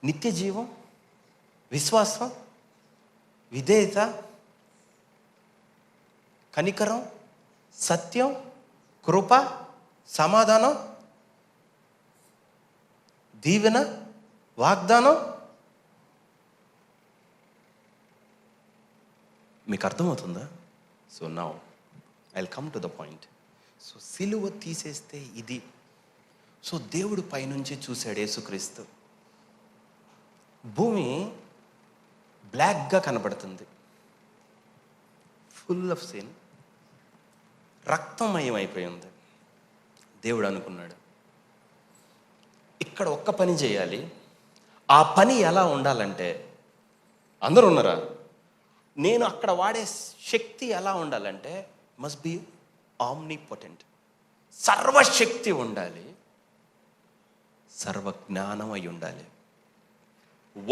నిత్య జీవం, విశ్వాసం, విధేయత, కనికరం, సత్యం, కృప, సమాధానం, దీవెన, వాగ్దానం. మీకు అర్థమవుతుందా? So now I will come to the point. So సిలువ తీసేస్తే ఇది. సో దేవుడు పైనుంచి చూశాడు యేసుక్రీస్తు. భూమి బ్లాక్గా కనబడుతుంది, ఫుల్ ఆఫ్ సిన్, రక్తమయం అయిపోయింది. దేవుడు అనుకున్నాడు ఇక్కడ ఒక్క పని చేయాలి. ఆ పని ఎలా ఉండాలంటే, అందరూ ఉన్నారా? నేను అక్కడ వాడే శక్తి ఎలా ఉండాలంటే మస్ట్ బి ఆమ్నిపోటెంట్, సర్వశక్తి ఉండాలి, సర్వజ్ఞానం అయి ఉండాలి.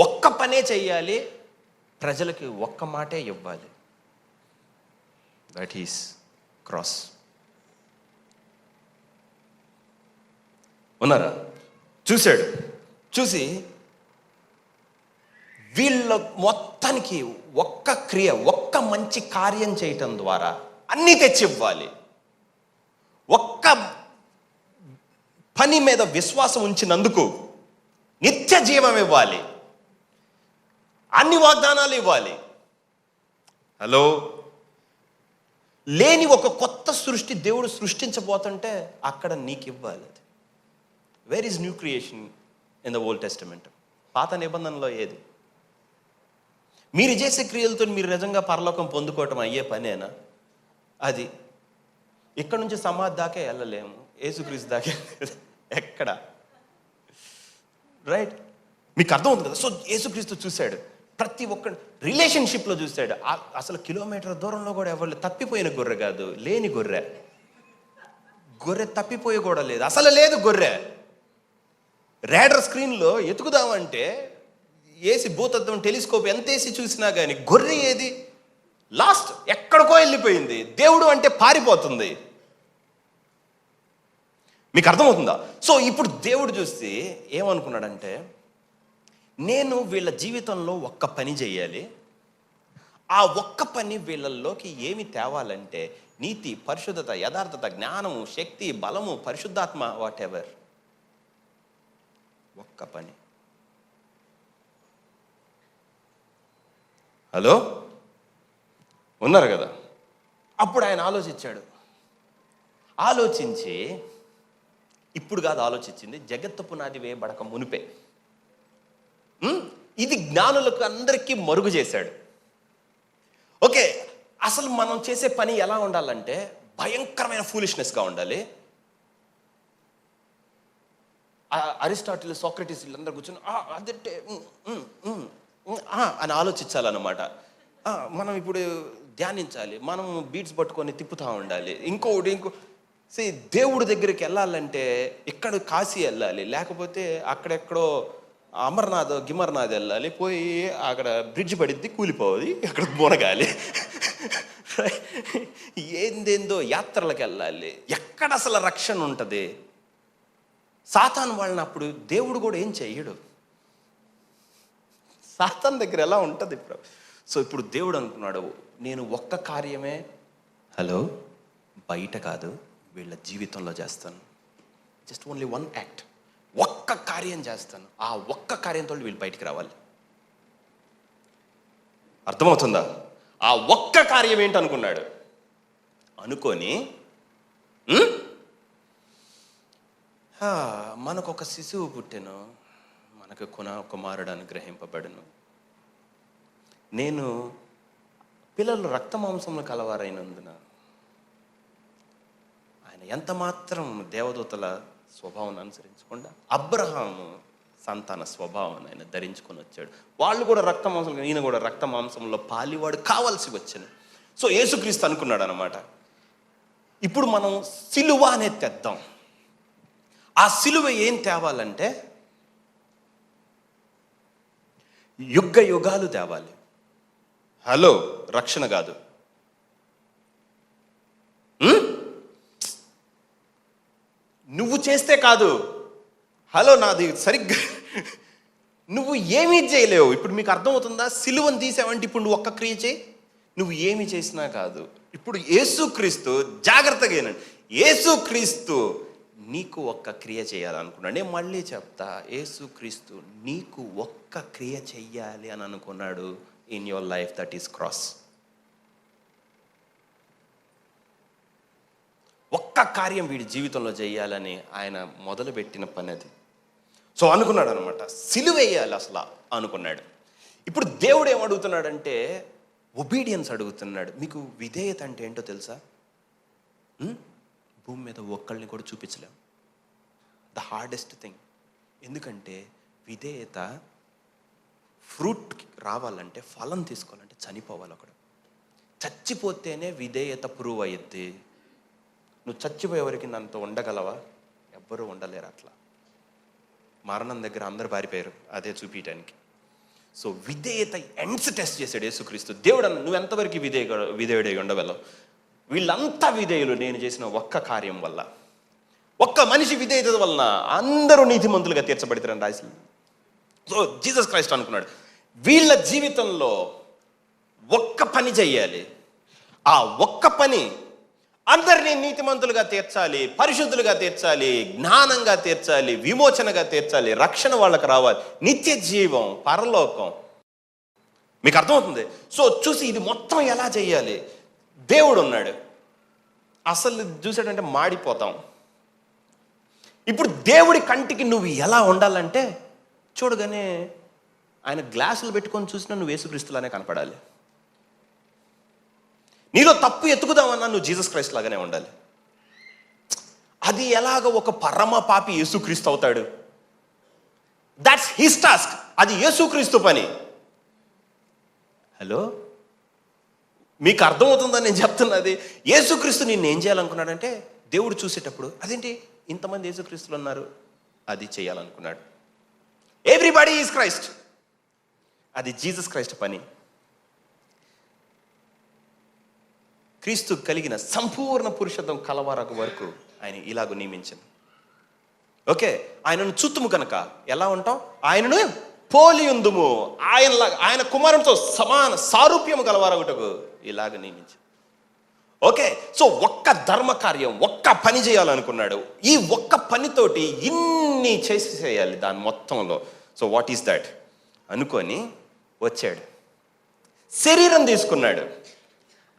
ఒక్క పనే చెయ్యాలి, ప్రజలకి ఒక్క మాటే ఇవ్వాలి. That is cross. ఉన్నారా? చూశాడు. చూసి వీళ్ళ మొత్తానికి ఒక్క క్రియ, ఒక్క మంచి కార్యం చేయటం ద్వారా అన్నీ తెచ్చి ఇవ్వాలి. ఒక్క పని మీద విశ్వాసం ఉంచినందుకు నిత్య జీవం ఇవ్వాలి, అన్ని వాగ్దానాలు ఇవ్వాలి. హలో, లేని ఒక కొత్త సృష్టి దేవుడు సృష్టించబోతుంటే అక్కడ నీకు ఇవ్వాలి. అది where is new creation in the old testament? పాత నిబంధనలో ఏది? మీరు చేసే క్రియలతో మీరు నిజంగా పరలోకం పొందుకోవటం అయ్యే పనేనా? అది ఇక్కడ నుంచి సమాధి దాకే వెళ్ళలేము, యేసుక్రీస్తు దాకే ఎక్కడ? రైట్? మీకు అర్థం అవుతుంది కదా? సో యేసుక్రీస్తు చూశాడు, ప్రతి ఒక్క రిలేషన్షిప్లో చూశాడు. అసలు కిలోమీటర్ దూరంలో కూడా ఎవరు తప్పిపోయిన గొర్రె కాదు, లేని గొర్రె. గొర్రె తప్పిపోయి కూడా లేదు, అసలు లేదు గొర్రె. రేడర్ స్క్రీన్లో ఎతుకుదామంటే ఏసి భూతత్వం టెలిస్కోప్ ఎంత వేసి చూసినా కానీ గొర్రె ఏది? లాస్ట్ ఎక్కడికో వెళ్ళిపోయింది. దేవుడు అంటే పారిపోతుంది. మీకు అర్థమవుతుందా? సో ఇప్పుడు దేవుడు చూస్తే ఏమనుకున్నాడంటే, నేను వీళ్ళ జీవితంలో ఒక్క పని చేయాలి. ఆ ఒక్క పని వీళ్ళల్లోకి ఏమి తేవాలంటే నీతి, పరిశుద్ధత, యథార్థత, జ్ఞానము, శక్తి, బలము, పరిశుద్ధాత్మ, వాట్ ఎవర్. ఒక్క పని. హలో, ఉన్నారు కదా? అప్పుడు ఆయన ఆలోచించాడు. ఆలోచించి, ఇప్పుడు కాదు ఆలోచించింది, జగత్తు పునాది వేయబడక మునిపే. ఇది జ్ఞానులకు అందరికీ మరుగు చేశాడు. ఓకే, అసలు మనం చేసే పని ఎలా ఉండాలంటే భయంకరమైన ఫూలిష్నెస్గా ఉండాలి. అరిస్టాటిల్, సోక్రటీస్ వీళ్ళందరూ కూర్చొని అదంటే అని ఆలోచించాలన్నమాట. మనం ఇప్పుడు ధ్యానించాలి, మనం బీట్స్ పట్టుకొని తిప్పుతూ ఉండాలి. ఇంకో దేవుడి దగ్గరికి వెళ్ళాలంటే ఇక్కడ కాశీ వెళ్ళాలి, లేకపోతే అక్కడెక్కడో అమర్నాథ్, గిమర్నాథ్ వెళ్ళాలి. పోయి అక్కడ బ్రిడ్జ్ పడిద్ది, కూలిపోవాలి, అక్కడ మునగాలి. ఏందేందో యాత్రలకు వెళ్ళాలి. ఎక్కడ అసలు రక్షణ ఉంటుంది? సాతాను వాళ్ళని అప్పుడు దేవుడు కూడా ఏం చెయ్యడు. సాతాను దగ్గర ఎలా ఉంటుంది ఇప్పుడు? సో ఇప్పుడు దేవుడు అనుకున్నాడు, నేను ఒక్క కార్యమే, హలో, బయట కాదు, వీళ్ళ జీవితంలో చేస్తాను. జస్ట్ ఓన్లీ వన్ యాక్ట్, ఒక్క కార్యం చేస్తాను. ఆ ఒక్క కార్యంతో వీళ్ళు బయటికి రావాలి. అర్థమవుతుందా? ఆ ఒక్క కార్యం ఏంటనుకున్నాడు. అనుకొని మనకు ఒక శిశువు పుట్టెను, మనకు కుమారుడు అనుగ్రహింపబడును. నేను పిల్లలు రక్త మాంసంలో కలవారైనందున ఆయన ఎంత మాత్రం దేవదూతల స్వభావం అనుసరించకుండా అబ్రహాము సంతాన స్వభావం ఆయన ధరించుకొని వచ్చాడు. వాళ్ళు కూడా రక్త మాంసం, ఈయన కూడా రక్త మాంసంలో పాలివాడు కావాల్సి వచ్చాను. సో యేసుక్రీస్తు అనుకున్నాడు అనమాట, ఇప్పుడు మనం సిలువ అనేది తెద్దాం. ఆ సిలువ ఏం తేవాలంటే యుగ యుగాలు తేవాలి. హలో, రక్షణ కాదు. నువ్వు చేస్తే కాదు. హలో, నాది సరిగ్గా నువ్వు ఏమీ చేయలేవు. ఇప్పుడు మీకు అర్థమవుతుందా? సిలువను తీసావంటే ఇప్పుడు నువ్వు ఒక్క క్రియ చేయి, నువ్వు ఏమి చేసినా కాదు. ఇప్పుడు యేసుక్రీస్తు, జాగ్రత్తగా వినండి, యేసుక్రీస్తు నీకు ఒక్క క్రియ చేయాలనుకున్నాడు. నేను మళ్ళీ చెప్తా, యేసుక్రీస్తు నీకు ఒక్క క్రియ చెయ్యాలి అని అనుకున్నాడు. In your life, that is cross. ఒక్క కార్యం వీడి జీవితంలో చేయాలని ఆయన మొదలుపెట్టిన పని అది. సో అనుకున్నాడు అనమాట, సిలువేయాలి అసలు అనుకున్నాడు. ఇప్పుడు దేవుడు ఏమడుగుతున్నాడంటే ఒబీడియన్స్ అడుగుతున్నాడు. మీకు విధేయత అంటే ఏంటో తెలుసా? భూమి మీద ఒక్కళ్ళని కూడా చూపించలేం. The hardest thing. ఎందుకంటే విధేయత, ఫ్రూట్ రావాలంటే, ఫలం తీసుకోవాలంటే చనిపోవాలి ఒకడు. చచ్చిపోతేనే విధేయత ప్రూవ్ అయ్యిద్ది. నువ్వు చచ్చిపోయేవరికి నాతో ఉండగలవా? ఎవ్వరూ ఉండలేరు. అట్లా మరణం దగ్గర అందరు పారిపోయారు అదే చూపించడానికి. సో విధేయత ఎండ్స్ టెస్ట్ చేశాడు యేసుక్రీస్తు. దేవుడు అన్న, నువ్వు ఎంతవరకు విధేయుడై ఉండగలవు? వీళ్ళంతా విధేయులు నేను చేసిన ఒక్క కార్యం వల్ల. ఒక్క మనిషి విధేయత వలన అందరూ నీతిమంతులుగా తీర్చబడతారని రాసింది. సో జీసస్ క్రైస్ట్ అనుకున్నాడు, వీళ్ళ జీవితంలో ఒక్క పని చెయ్యాలి. ఆ ఒక్క పని అందరినీ నీతిమంతులుగా తీర్చాలి, పరిశుద్ధులుగా తీర్చాలి, జ్ఞానంగా తీర్చాలి, విమోచనగా తీర్చాలి, రక్షణ వాళ్ళకి రావాలి, నిత్య జీవం, పరలోకం. మీకు అర్థమవుతుంది? సో చూసి ఇది మొత్తం ఎలా చేయాలి? దేవుడు ఉన్నాడు. అసలు చూసాడంటే మాడిపోతాం. ఇప్పుడు దేవుడి కంటికి నువ్వు ఎలా ఉండాలంటే, చూడగానే ఆయన గ్లాసులు పెట్టుకొని చూసినా నువ్వు యేసుక్రీస్తులానే కనపడాలి. నీలో తప్పు ఎత్తుకుదామన్నా నువ్వు జీసస్ క్రైస్ట్ లాగానే ఉండాలి. అది ఎలాగ ఒక పరమ పాపి యేసుక్రీస్తు అవుతాడు? That's his task. అది యేసుక్రీస్తు పని. హలో, మీకు అర్థమవుతుందని నేను చెప్తున్నది. యేసుక్రీస్తు నిన్ను ఏం చేయాలనుకున్నాడంటే, దేవుడు చూసేటప్పుడు అదేంటి ఇంతమంది యేసుక్రీస్తులు ఉన్నారు, అది చేయాలనుకున్నాడు. Everybody is Christ. అది జీసస్ క్రైస్ట్ పని. క్రీస్తు కలిగిన సంపూర్ణ పురుషత్వం కలవారకు వరకు ఆయన ఇలాగ నియమించింది. ఓకే, ఆయనను చూతుము కనుక ఎలా ఉంటాం? ఆయనను పోలి ఉందుము, ఆయనలాగా, ఆయన కుమారునితో సమాన సారూప్యము గలవారగుటకు ఇలాగ నియమించింది. ఓకే, సో ఒక్క ధర్మ కార్యం, ఒక్క పని చేయాలనుకున్నాడు. ఈ ఒక్క పనితోటి ఇన్ని చేయాలి దాని మొత్తంలో. సో వాట్ ఈస్ దట్ అనుకొని వచ్చాడు, శరీరం తీసుకున్నాడు,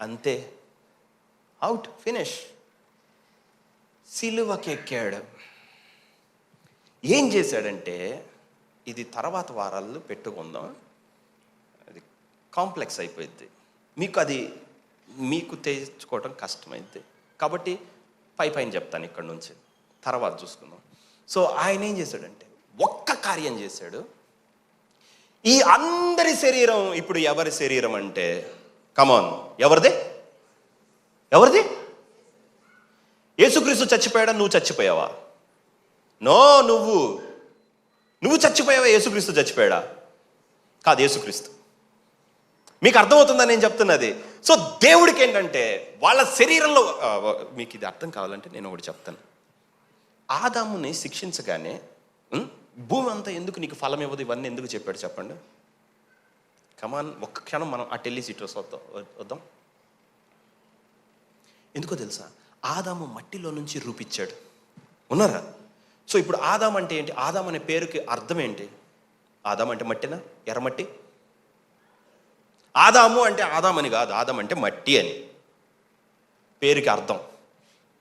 అంతే, అవుట్, ఫినిష్. సిలువకెక్కాడు. ఏం చేశాడంటే, ఇది తర్వాత వారాల్లో పెట్టుకుందాం, అది కాంప్లెక్స్ అయిపోయింది మీకు తెచ్చుకోవడం కష్టమైంది. కాబట్టి పైన చెప్తాను, ఇక్కడ నుంచి తర్వాత చూసుకుందాం. సో ఆయన ఏం చేశాడంటే ఒక్క కార్యం చేశాడు. ఈ అందరి శరీరం ఇప్పుడు ఎవరి శరీరం అంటే, కమాన్, ఎవరిది? యేసుక్రీస్తు చచ్చిపోయాడా? నువ్వు చచ్చిపోయావా? నో, నువ్వు చచ్చిపోయావా? యేసుక్రీస్తు చచ్చిపోయాడా? కాదు, యేసుక్రీస్తు. మీకు అర్థమవుతుందని నేను చెప్తున్నది. సో దేవుడికి ఏంటంటే వాళ్ళ శరీరంలో, మీకు ఇది అర్థం కావాలంటే నేను ఒకటి చెప్తాను. ఆదాముని శిక్షించగానే భూమి అంతా ఎందుకు నీకు ఫలం ఇవ్వదు, ఇవన్నీ ఎందుకు చెప్పాడు చెప్పండి. కమాన్, ఒక్క క్షణం మనం ఆ టెల్లి సీట్ వద్దాం. ఎందుకో తెలుసా? ఆదాము మట్టిలో నుంచి రూపించాడు. ఉన్నారా? సో ఇప్పుడు ఆదాం అంటే ఏంటి? ఆదాం అనే పేరుకి అర్థం ఏంటి? ఆదాం అంటే మట్టినా, ఎర్రమట్టి? ఆదాము అంటే ఆదాం అని కాదు, ఆదాం అంటే మట్టి అని పేరుకి అర్థం.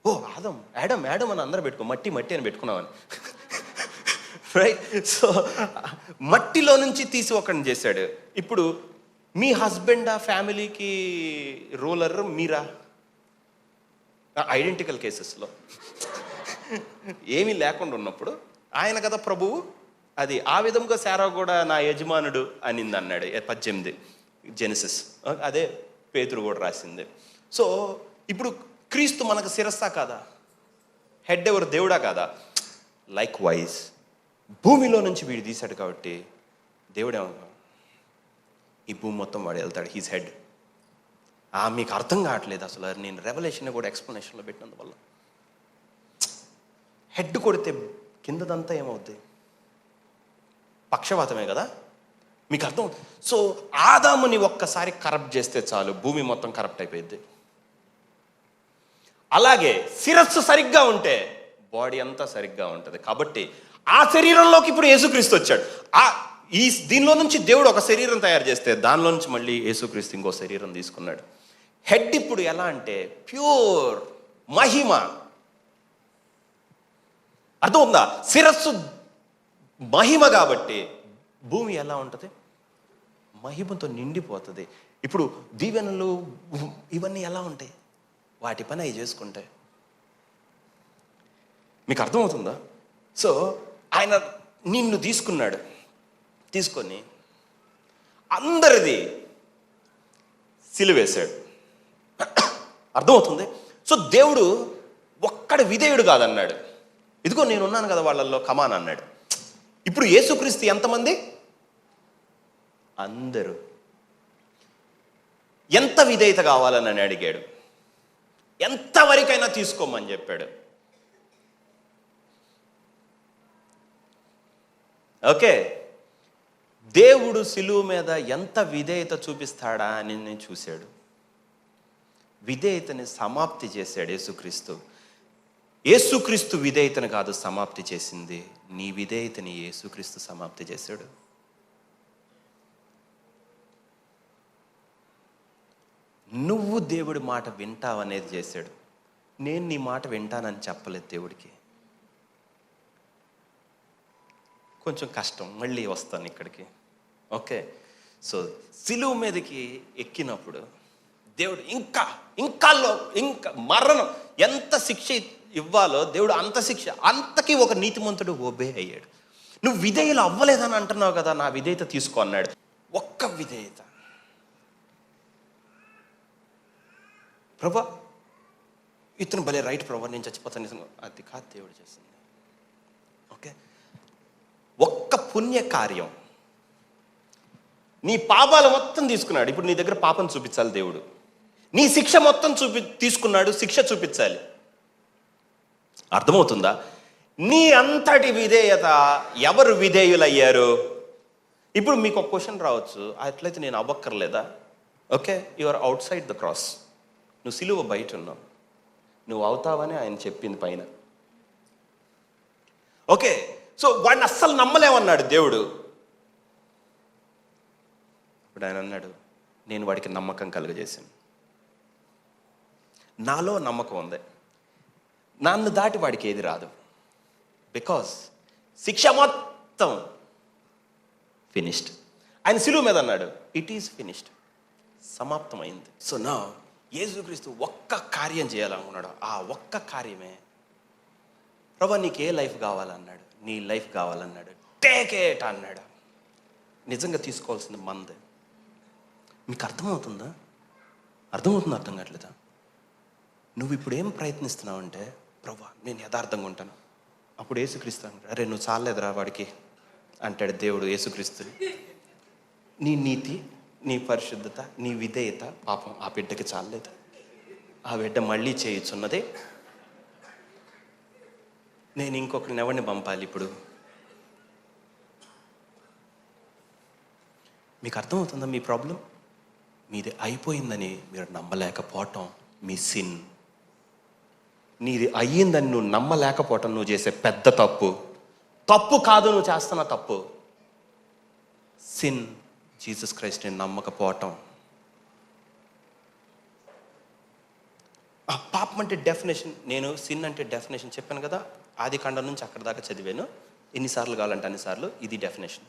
ఓ ఆదాం, యాడమ్ అని అందరూ పెట్టుకో, మట్టి అని పెట్టుకున్నామని, రైట్? సో మట్టిలో నుంచి తీసి ఒకరిని చేశాడు. ఇప్పుడు మీ హస్బెండ్ ఆ ఫ్యామిలీకి రూలర్ మీరా? ఐడెంటికల్ కేసెస్లో ఏమీ లేకుండా ఉన్నప్పుడు ఆయన కదా ప్రభువు. అది ఆ విధంగా శారా కూడా నా యజమానుడు అనింది అన్నాడు 18 జెనసిస్. అదే పేతురు కూడా రాసింది. సో ఇప్పుడు క్రీస్తు మనకు శిరస్సా కాదా? హెడ్ ఎవరు? దేవుడా కాదా? లైక్ వైజ్ భూమిలో నుంచి వీడు తీశాడు కాబట్టి దేవుడేమో ఈ భూమి మొత్తం వాడు వెళ్తాడు, హీస్ హెడ్. మీకు అర్థం కావట్లేదు అసలు, నేను రెవల్యూషన్ కూడా ఎక్స్ప్లెనేషన్లో పెట్టినందువల్ల. హెడ్ కొడితే కిందదంతా ఏమవుద్ది? పక్షవాతమే కదా, మీకు అర్థం. సో ఆదాముని ఒక్కసారి కరప్ట్ చేస్తే చాలు, భూమి మొత్తం కరప్ట్ అయిపోయింది. అలాగే శిరస్సు సరిగ్గా ఉంటే బాడీ అంతా సరిగ్గా ఉంటుంది. కాబట్టి ఆ శరీరంలోకి ఇప్పుడు యేసుక్రీస్తు వచ్చాడు. దీనిలో నుంచి దేవుడు ఒక శరీరం తయారు చేస్తే దానిలో నుంచి మళ్ళీ యేసుక్రీస్తు ఇంకో శరీరం తీసుకున్నాడు. హెడ్ ఇప్పుడు ఎలా అంటే ప్యూర్ మహిమ. అర్థం ఉందా? శిరస్సు మహిమ కాబట్టి భూమి ఎలా ఉంటుంది? మహిమతో నిండిపోతుంది. ఇప్పుడు దీవెనలు ఇవన్నీ ఎలా ఉంటాయి? వాటి పని అవి చేసుకుంటాయి. మీకు అర్థమవుతుందా? సో ఆయన నిన్ను తీసుకున్నాడు, తీసుకొని అందరిది సిలువేశాడు. అర్థమవుతుంది? సో దేవుడు ఒక్కడ విధేయుడు కాదన్నాడు. ఇదిగో నేనున్నాను కదా వాళ్ళల్లో, కమాన్ అన్నాడు. ఇప్పుడు యేసుక్రీస్తు ఎంతమంది? అందరూ. ఎంత విధేయత కావాలని అడిగాడు, ఎంతవరకైనా తీసుకోమని చెప్పాడు. ఓకే, దేవుడు సిలువ మీద ఎంత విధేయత చూపిస్తాడా అని నేను చూశాడు. విధేయతని సమాప్తి చేశాడు యేసుక్రీస్తు. యేసుక్రీస్తు విధేయతను కాదు సమాప్తి చేసింది, నీ విధేయతని యేసుక్రీస్తు సమాప్తి చేశాడు. నువ్వు దేవుడి మాట వింటావనేది చేశాడు. నేను నీ మాట వింటానని చెప్పలేదు దేవుడికి. కొంచెం కష్టం, మళ్ళీ వస్తాను ఇక్కడికి. ఓకే, సో సిలువ మీదకి ఎక్కినప్పుడు దేవుడు ఇంకా మరణం ఎంత శిక్ష ఇవ్వాలో దేవుడు అంత శిక్ష, అంతకీ ఒక నీతిమంతుడు ఒబే అయ్యాడు. నువ్వు విధేయులు అవ్వలేదని అంటున్నావు కదా, నా విధేయత తీసుకో అన్నాడు. ఒక్క విధేయత. ప్రభా ఇతను భలే రైట్ ప్రభా, నేను చచ్చిపోతాను నిజంగా, అది కాదు దేవుడు చేసింది. ఓకే, ఒక్క పుణ్య కార్యం, నీ పాపాలు మొత్తం తీసుకున్నాడు. ఇప్పుడు నీ దగ్గర పాపం చూపించాలి దేవుడు. నీ శిక్ష మొత్తం తీసుకున్నాడు, శిక్ష చూపించాలి. అర్థమవుతుందా? నీ అంతటి విధేయత ఎవరు విధేయులయ్యారు? ఇప్పుడు మీకు ఒక క్వశ్చన్ రావచ్చు, అట్లయితే నేను అవ్వక్కర్లేదా? Okay, you are outside the cross. నువ్వు సిలువ బయట ఉన్నావు, నువ్వు అవుతావని ఆయన చెప్పింది పైన. ఓకే, సో వాడిని అస్సలు నమ్మలేమన్నాడు దేవుడు. ఇప్పుడు ఆయన అన్నాడు, నేను వాడికి నమ్మకం కలుగజేశాను. నాలో నమ్మకం ఉంది, నన్ను దాటి వాడికి ఏది రాదు. బికాస్ శిక్ష మొత్తం ఫినిష్డ్. ఆయన సిలువ మీద అన్నాడు, ఇట్ ఈస్ ఫినిష్డ్, సమాప్తమైంది. సో నా యేసుక్రీస్తు ఒక్క కార్యం చేయాలనుకున్నాడు. ఆ ఒక్క కార్యమే, ప్రభా నీకు ఏ లైఫ్ కావాలన్నాడు, నీ లైఫ్ కావాలన్నాడు. టేక్ ఇట్ అన్నాడు. నిజంగా తీసుకోవాల్సింది మందే. మీకు అర్థమవుతుందా? అర్థమవుతుందా? అర్థం కావట్లేదా? నువ్వు ఇప్పుడు ఏం ప్రయత్నిస్తున్నావు అంటే, ప్రభా నేను యథార్థంగా ఉంటాను. అప్పుడు యేసుక్రీస్తు అంటాడు, అరే నువ్వు చాలేదురా వాడికి అంటాడు దేవుడు యేసుక్రీస్తుని. నీ నీతి, నీ పరిశుద్ధత, నీ విధేయత పాపం ఆ బిడ్డకి చాలేదు. ఆ బిడ్డ మళ్ళీ చేయుచున్నదే. నేను ఇంకొకరిని ఎవరిని పంపాలి ఇప్పుడు? మీకు అర్థమవుతుందా మీ ప్రాబ్లం? మీది అయిపోయిందని మీరు నమ్మలేకపోవటం మీ సిన్. నీది అయ్యిందని నువ్వు నమ్మలేకపోవటం నువ్వు చేసే పెద్ద తప్పు. తప్పు కాదు నువ్వు చేస్తున్న తప్పు, సిన్. జీసస్ క్రైస్ట్ని నమ్మకపోవటం. ఆ పాపం అంటే డెఫినేషన్, నేను సిన్ అంటే డెఫినేషన్ చెప్పాను కదా, ఆది కాండం నుంచి అక్కడ దాకా చదివాను. ఎన్నిసార్లు కావాలంటే అన్నిసార్లు ఇది డెఫినేషన్.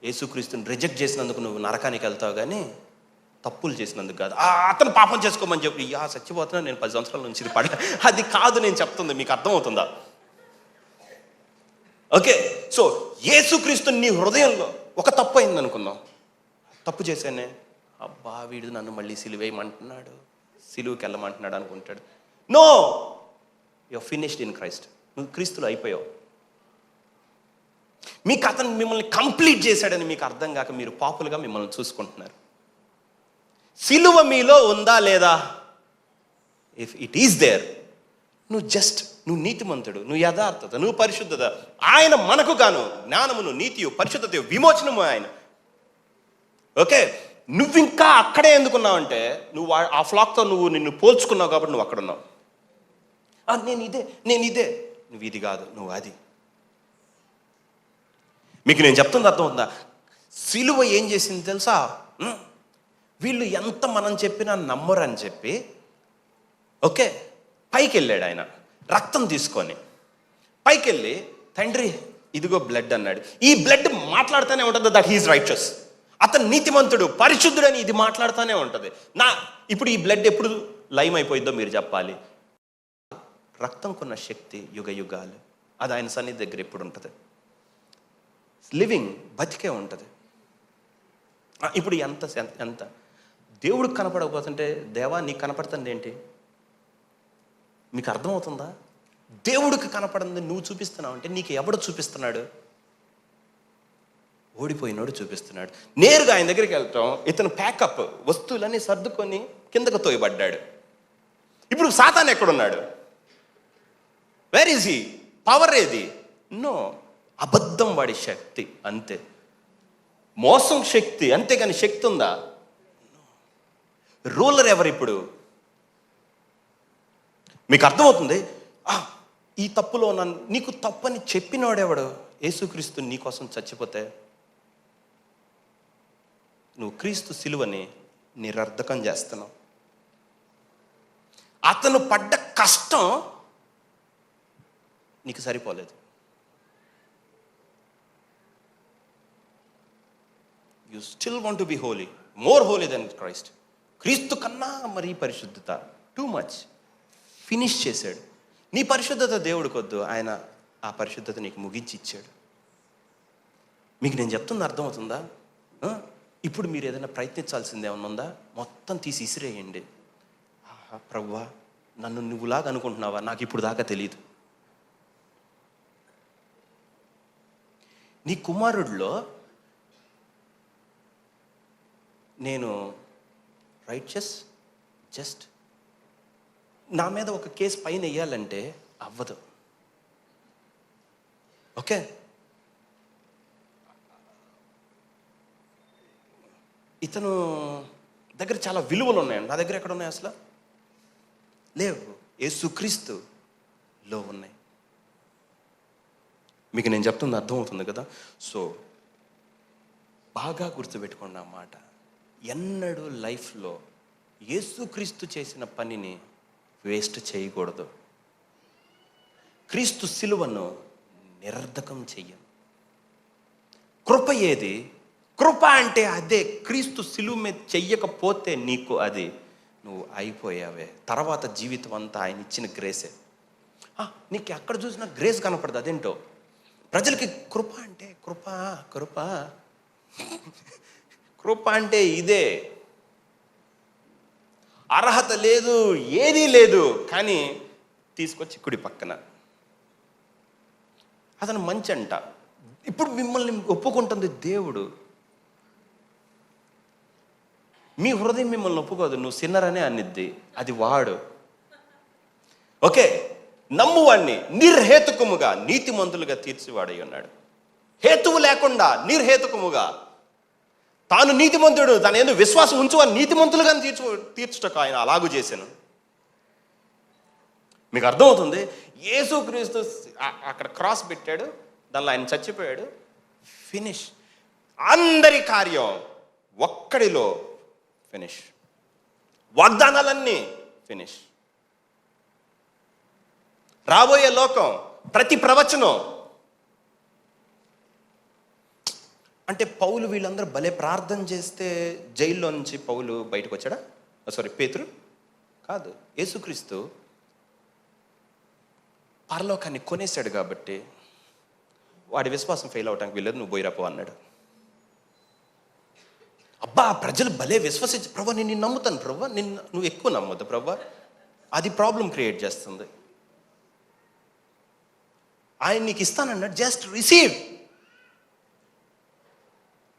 యేసుక్రీస్తుని రిజెక్ట్ చేసినందుకు నువ్వు నరకానికి వెళ్తావు, కానీ తప్పులు చేసినందుకు కాదు. అతను పాపం చేసుకోమని చెప్పి చచ్చిపోతున్నా నేను 10 సంవత్సరాల నుంచి ఇది పడ, అది కాదు నేను చెప్తుంది. మీకు అర్థమవుతుందా? ఓకే, సో యేసుక్రీస్తుని నీ హృదయంలో ఒక తప్పు అయింది అనుకుందాం. తప్పు చేశానే, అబ్బా వీడు నన్ను మళ్ళీ సిలువేయమంటున్నాడు, సిలువుకి వెళ్ళమంటున్నాడు అనుకుంటాడు. No, you are finished in Christ. నువ్వు క్రీస్తులో అయిపోయావు. మీకు అతను మిమ్మల్ని కంప్లీట్ చేశాడని మీకు అర్థం కాక మీరు పాపులుగా మిమ్మల్ని చూసుకుంటున్నారు. సిలువ మీలో ఉందా లేదా? ఇఫ్ ఇట్ ఈస్ దేర్, నువ్వు నీతిమంతుడు, నువ్వు యథార్థత, నువ్వు పరిశుద్ధత. ఆయన మనకు గాను జ్ఞానమును, నీతియు, పరిశుద్ధత, విమోచనము ఆయన. ఓకే, నువ్వు ఇంకా అక్కడే ఎందుకున్నావంటే నువ్వు ఆ ఫ్లాక్తో నిన్ను పోల్చుకున్నావు కాబట్టి నువ్వు అక్కడ ఉన్నావు. నేను ఇదే, నువ్వు ఇది కాదు, నువ్వు అది. మీకు నేను చెప్తుంది అర్థమవుతుందా? సిలువ ఏం చేసింది తెలుసా? వీళ్ళు ఎంత మనం చెప్పినా నమ్మరు అని చెప్పి ఓకే పైకి వెళ్ళాడు ఆయన, రక్తం తీసుకొని పైకి వెళ్ళి, తండ్రి ఇదిగో బ్లడ్ అన్నాడు. ఈ బ్లడ్ మాట్లాడుతూనే ఉంటుంది దట్ హీఈస్ రైచస్, అతను నీతిమంతుడు, పరిశుద్ధుడు అని ఇది మాట్లాడుతూనే ఉంటుంది. ఇప్పుడు ఈ బ్లడ్ ఎప్పుడు లైమ్ అయిపోయిద్దో మీరు చెప్పాలి. రక్తంకున్న శక్తి యుగ యుగాలు, అది ఆయన సన్నిధి దగ్గర ఎప్పుడు ఉంటుంది, లివింగ్, బతికే ఉంటుంది. ఇప్పుడు ఎంత దేవుడికి కనపడకపోతుంటే దేవా నీకు కనపడుతుంది ఏంటి? మీకు అర్థమవుతుందా? దేవుడికి కనపడింది నువ్వు చూపిస్తున్నావు అంటే నీకు ఎవడు చూపిస్తున్నాడు? ఓడిపోయినోడు చూపిస్తున్నాడు. నేరుగా ఆయన దగ్గరికి వెళ్తాం, ఇతను ప్యాకప్ వస్తువులన్నీ సర్దుకొని కిందకు తోయబడ్డాడు. ఇప్పుడు సాతాను ఎక్కడున్నాడు? Where is he? పవర్ ఏది? నో, అబద్ధం వాడి శక్తి అంతే, మోసం శక్తి అంతేగాని శక్తి ఉందా? రూలర్ ఎవరు ఇప్పుడు? మీకు అర్థమవుతుంది? ఈ తప్పులో నీకు తప్పని చెప్పినవాడెవడు? యేసుక్రీస్తు నీ కోసం చచ్చిపోతే నువ్వు క్రీస్తు సిలువని నిరర్ధకం చేస్తున్నావు. అతను పడ్డ కష్టం నీకు సరిపోలేదు. You still want to be holy, more holy than Christ. క్రీస్తు కన్నా మరీ పరిశుద్ధత, టూ మచ్. ఫినిష్ చేశాడు. నీ పరిశుద్ధత దేవుడికి వద్దు, ఆయన ఆ పరిశుద్ధత నీకు ముగించి ఇచ్చాడు. మీకు నేను చెప్తుంది అర్థమవుతుందా? ఇప్పుడు మీరు ఏదైనా ప్రయత్నించాల్సింది ఏమన్నా ఉందా? మొత్తం తీసి ఇసిరేయండి. ప్రభువా, నన్ను నువ్వులాగా అనుకుంటున్నావా? నాకు ఇప్పుడు దాకా తెలియదు. నీ కుమారుడిలో నేను రైచస్, జస్ట్ నా మీద ఒక కేసు పైన వేయాలంటే అవ్వదు. ఓకే, ఇతను దగ్గర చాలా విలువలు ఉన్నాయండి. నా దగ్గర ఎక్కడ ఉన్నాయి? అసలు లేవు. యేసుక్రీస్తులో ఉన్నాయి. మీకు నేను చెప్తుంది అర్థమవుతుంది కదా? సో బాగా గుర్తుపెట్టుకోండి ఆ మాట. ఎన్నడూ లైఫ్లో యేసుక్రీస్తు చేసిన పనిని వేస్ట్ చేయకూడదు. క్రీస్తు సిలువను నిరర్ధకం చెయ్యను. కృప ఏది? కృప అంటే అదే. క్రీస్తు సిలువ మీద చెయ్యకపోతే నీకు అది నువ్వు అయిపోయావే. తర్వాత జీవితం అంతా ఆయన ఇచ్చిన గ్రేసే. నీకు ఎక్కడ చూసినా గ్రేస్ కనపడదు. అదేంటో ప్రజలకి కృప అంటే కృప కృప కృప అంటే ఇదే. అర్హత లేదు, ఏదీ లేదు, కానీ తీసుకొచ్చి కుడి పక్కన అతను మంచి అంట. ఇప్పుడు మిమ్మల్ని ఒప్పుకుంటుంది దేవుడు. మీ హృదయం మిమ్మల్ని ఒప్పుకోదు, నువ్వు సిన్నరనే అనిద్ది, అది వాడు. ఓకే, నమ్మువాడిని నిర్హేతుకముగా నీతిమంతులుగా తీర్చివాడై ఉన్నాడు. హేతువు లేకుండా నిర్హేతుకముగా తాను నీతిమంతుడు, తన యందు విశ్వాసం ఉంచువాని నీతిమంతులుగా తీర్చుటకు ఆయన అలాగూ చేశాను. మీకు అర్థమవుతుంది? యేసుక్రీస్తు అక్కడ క్రాస్ పెట్టాడు, దానిలో ఆయన చచ్చిపోయాడు, ఫినిష్. అందరి కార్యం ఒక్కడిలో ఫినిష్. వాగ్దానాలన్నీ ఫినిష్. రాబోయే లోకం, ప్రతి ప్రవచనం. అంటే పౌలు వీళ్ళందరూ భలే ప్రార్థన చేస్తే జైల్లో నుంచి పౌలు బయటకు వచ్చాడా? పేతురు కాదు. యేసుక్రీస్తు పరలోకాన్ని కొనేశాడు కాబట్టి వాడి విశ్వాసం ఫెయిల్ అవటానికి వీళ్ళదు, నువ్వు పోయిరాపో అన్నాడు. అబ్బా, ప్రజలు భలే విశ్వసించి, ప్రభా నేను నిన్ను నమ్ముతాను, ప్రభా నువ్వు ఎక్కువ నమ్మొద్దు ప్రభా, అది ప్రాబ్లం క్రియేట్ చేస్తుంది. ఆయన నీకు ఇస్తానన్నాడు, జస్ట్ రిసీవ్.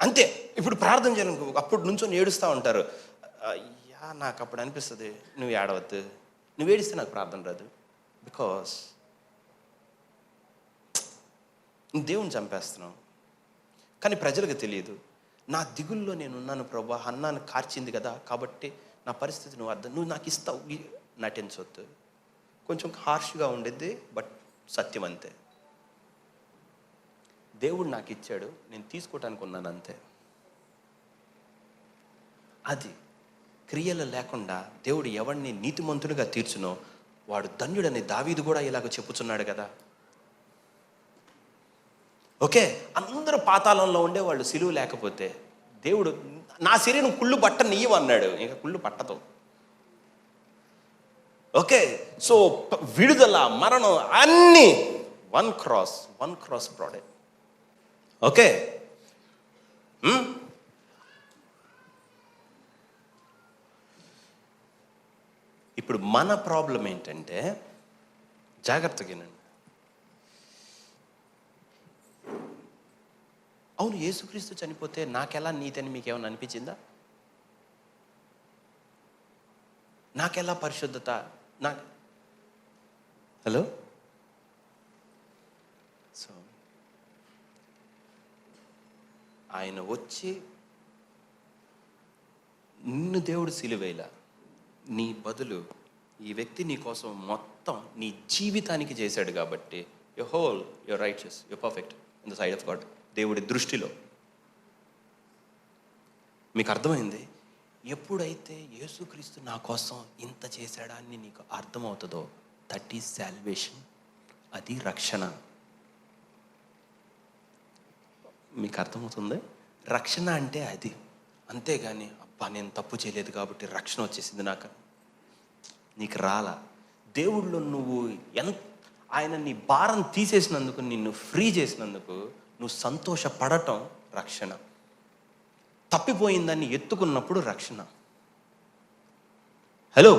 అంతే. ఇప్పుడు ప్రార్థన చేయాలనుకో, అప్పుడు నుంచొని ఏడుస్తూ ఉంటారు. అయ్యా నాకు అప్పుడు అనిపిస్తుంది, నువ్వు ఏడవద్దు, నువ్వు ఏడిస్తే నాకు ప్రార్థన రాదు. బికాస్ నువ్వు దేవుని చంపేస్తున్నావు. కానీ ప్రజలకు తెలియదు, నా దిగుల్లో నేను ఉన్నాను ప్రభా, అన్నాను కార్చింది కదా, కాబట్టి నా పరిస్థితి నువ్వు అర్థం, నువ్వు నాకు ఇస్తావు. నటించవద్దు. కొంచెం హార్ష్గా ఉండేది, బట్ సత్యం అంతే. దేవుడు నాకు ఇచ్చాడు, నేను తీసుకోవటానికి ఉన్నాను అంతే. అది క్రియలు లేకుండా దేవుడు ఎవరిని నీతిమంతునిగా తీర్చునో వాడు ధన్యుడని దావీదు కూడా ఇలాగ చెప్పుచున్నాడు కదా. ఓకే, అందరూ పాతాళంలో ఉండేవాళ్ళు సిలువ లేకపోతే దేవుడు నా శరీరం కుళ్ళు బట్ట నీయవు అన్నాడు. ఇంకా కుళ్ళు పట్టదు. ఓకే, సో విడుదల, మరణం అన్నీ వన్ క్రాస్ ప్రోడక్ట్. ఓకే, ఇప్పుడు మన ప్రాబ్లం ఏంటంటే, జాగ్రత్తగానండి, అవును యేసుక్రీస్తు చనిపోతే నాకెలా నీతి అని మీకేమైనా అనిపించిందా? నాకెలా పరిశుద్ధత? హలో, సో ఆయన వచ్చి నిన్ను దేవుడు సిలువేలా, నీ బదులు ఈ వ్యక్తి నీ కోసం మొత్తం నీ జీవితానికి చేశాడు కాబట్టి your righteous, your perfect in the side of God. దేవుడి దృష్టిలో. మీకు అర్థమైంది? ఎప్పుడైతే యేసుక్రీస్తు నా కోసం ఇంత చేశాడా అని నీకు అర్థమవుతుందో, దట్ ఈజ్ సాల్వేషన్. అది రక్షణ. మీకు అర్థమవుతుంది? రక్షణ అంటే అది. అంతేగాని అబ్బా నేను తప్పు చేయలేదు కాబట్టి రక్షణ వచ్చేసింది నీకు రాలా. దేవుళ్ళు నువ్వు ఆయన నీ భారం తీసేసినందుకు, నిన్ను ఫ్రీ చేసినందుకు నువ్వు సంతోషపడటం రక్షణ. తప్పిపోయిందాన్ని ఎత్తుకున్నప్పుడు రక్షణ. హలో,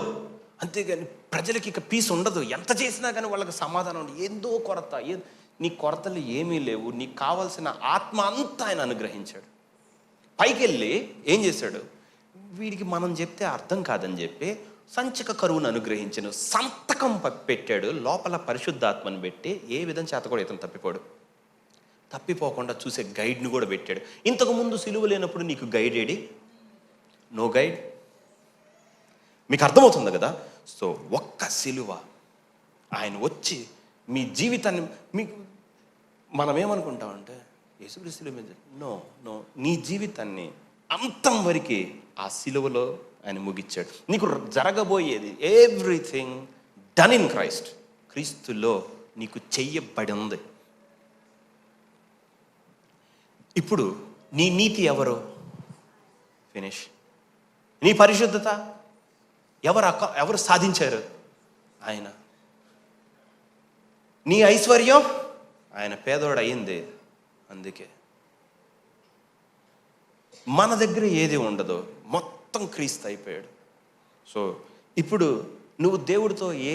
అంతేగాని ప్రజలకి ఇక పీస్ ఉండదు. ఎంత చేసినా కానీ వాళ్ళకి సమాధానం ఉండదు. ఏందో కొరత. నీ కొరతలు ఏమీ లేవు. నీకు కావాల్సిన ఆత్మ అంతా ఆయన అనుగ్రహించాడు. పైకి వెళ్ళి ఏం చేశాడు? వీడికి మనం చెప్తే అర్థం కాదని చెప్పి సంచిక కరువును అనుగ్రహించను, సంతకం పెట్టాడు. లోపల పరిశుద్ధాత్మను పెట్టి ఏ విధం చేత కూడా ఇతను తప్పిపోకుండా చూసే గైడ్ని కూడా పెట్టాడు. ఇంతకుముందు సిలువ లేనప్పుడు నీకు గైడ్ ఏడి? No guide. మీకు అర్థమవుతుంది కదా? సో ఒక్క సిలువ ఆయన వచ్చి మీ జీవితాన్ని, మీకు మనం ఏమనుకుంటామంటే యేసుక్రీస్తు సిలువ మీద, నో నీ జీవితాన్ని అంతం వరకు ఆ సిలువలో ఆయన ముగించాడు. నీకు జరగబోయేది ఎవ్రీథింగ్ డన్ ఇన్ క్రైస్ట్. క్రీస్తులో నీకు చెయ్యబడి ఉంది. ఇప్పుడు నీ నీతి ఎవరు? ఫినిష్. నీ పరిశుద్ధత ఎవరు సాధించారు? ఆయన. నీ ఐశ్వర్యం ఆయన పేదోడు అయింది. అందుకే మన దగ్గర ఏది ఉండదు, మొత్తం క్రీస్తు అయిపోయాడు. సో ఇప్పుడు నువ్వు దేవుడితో ఏ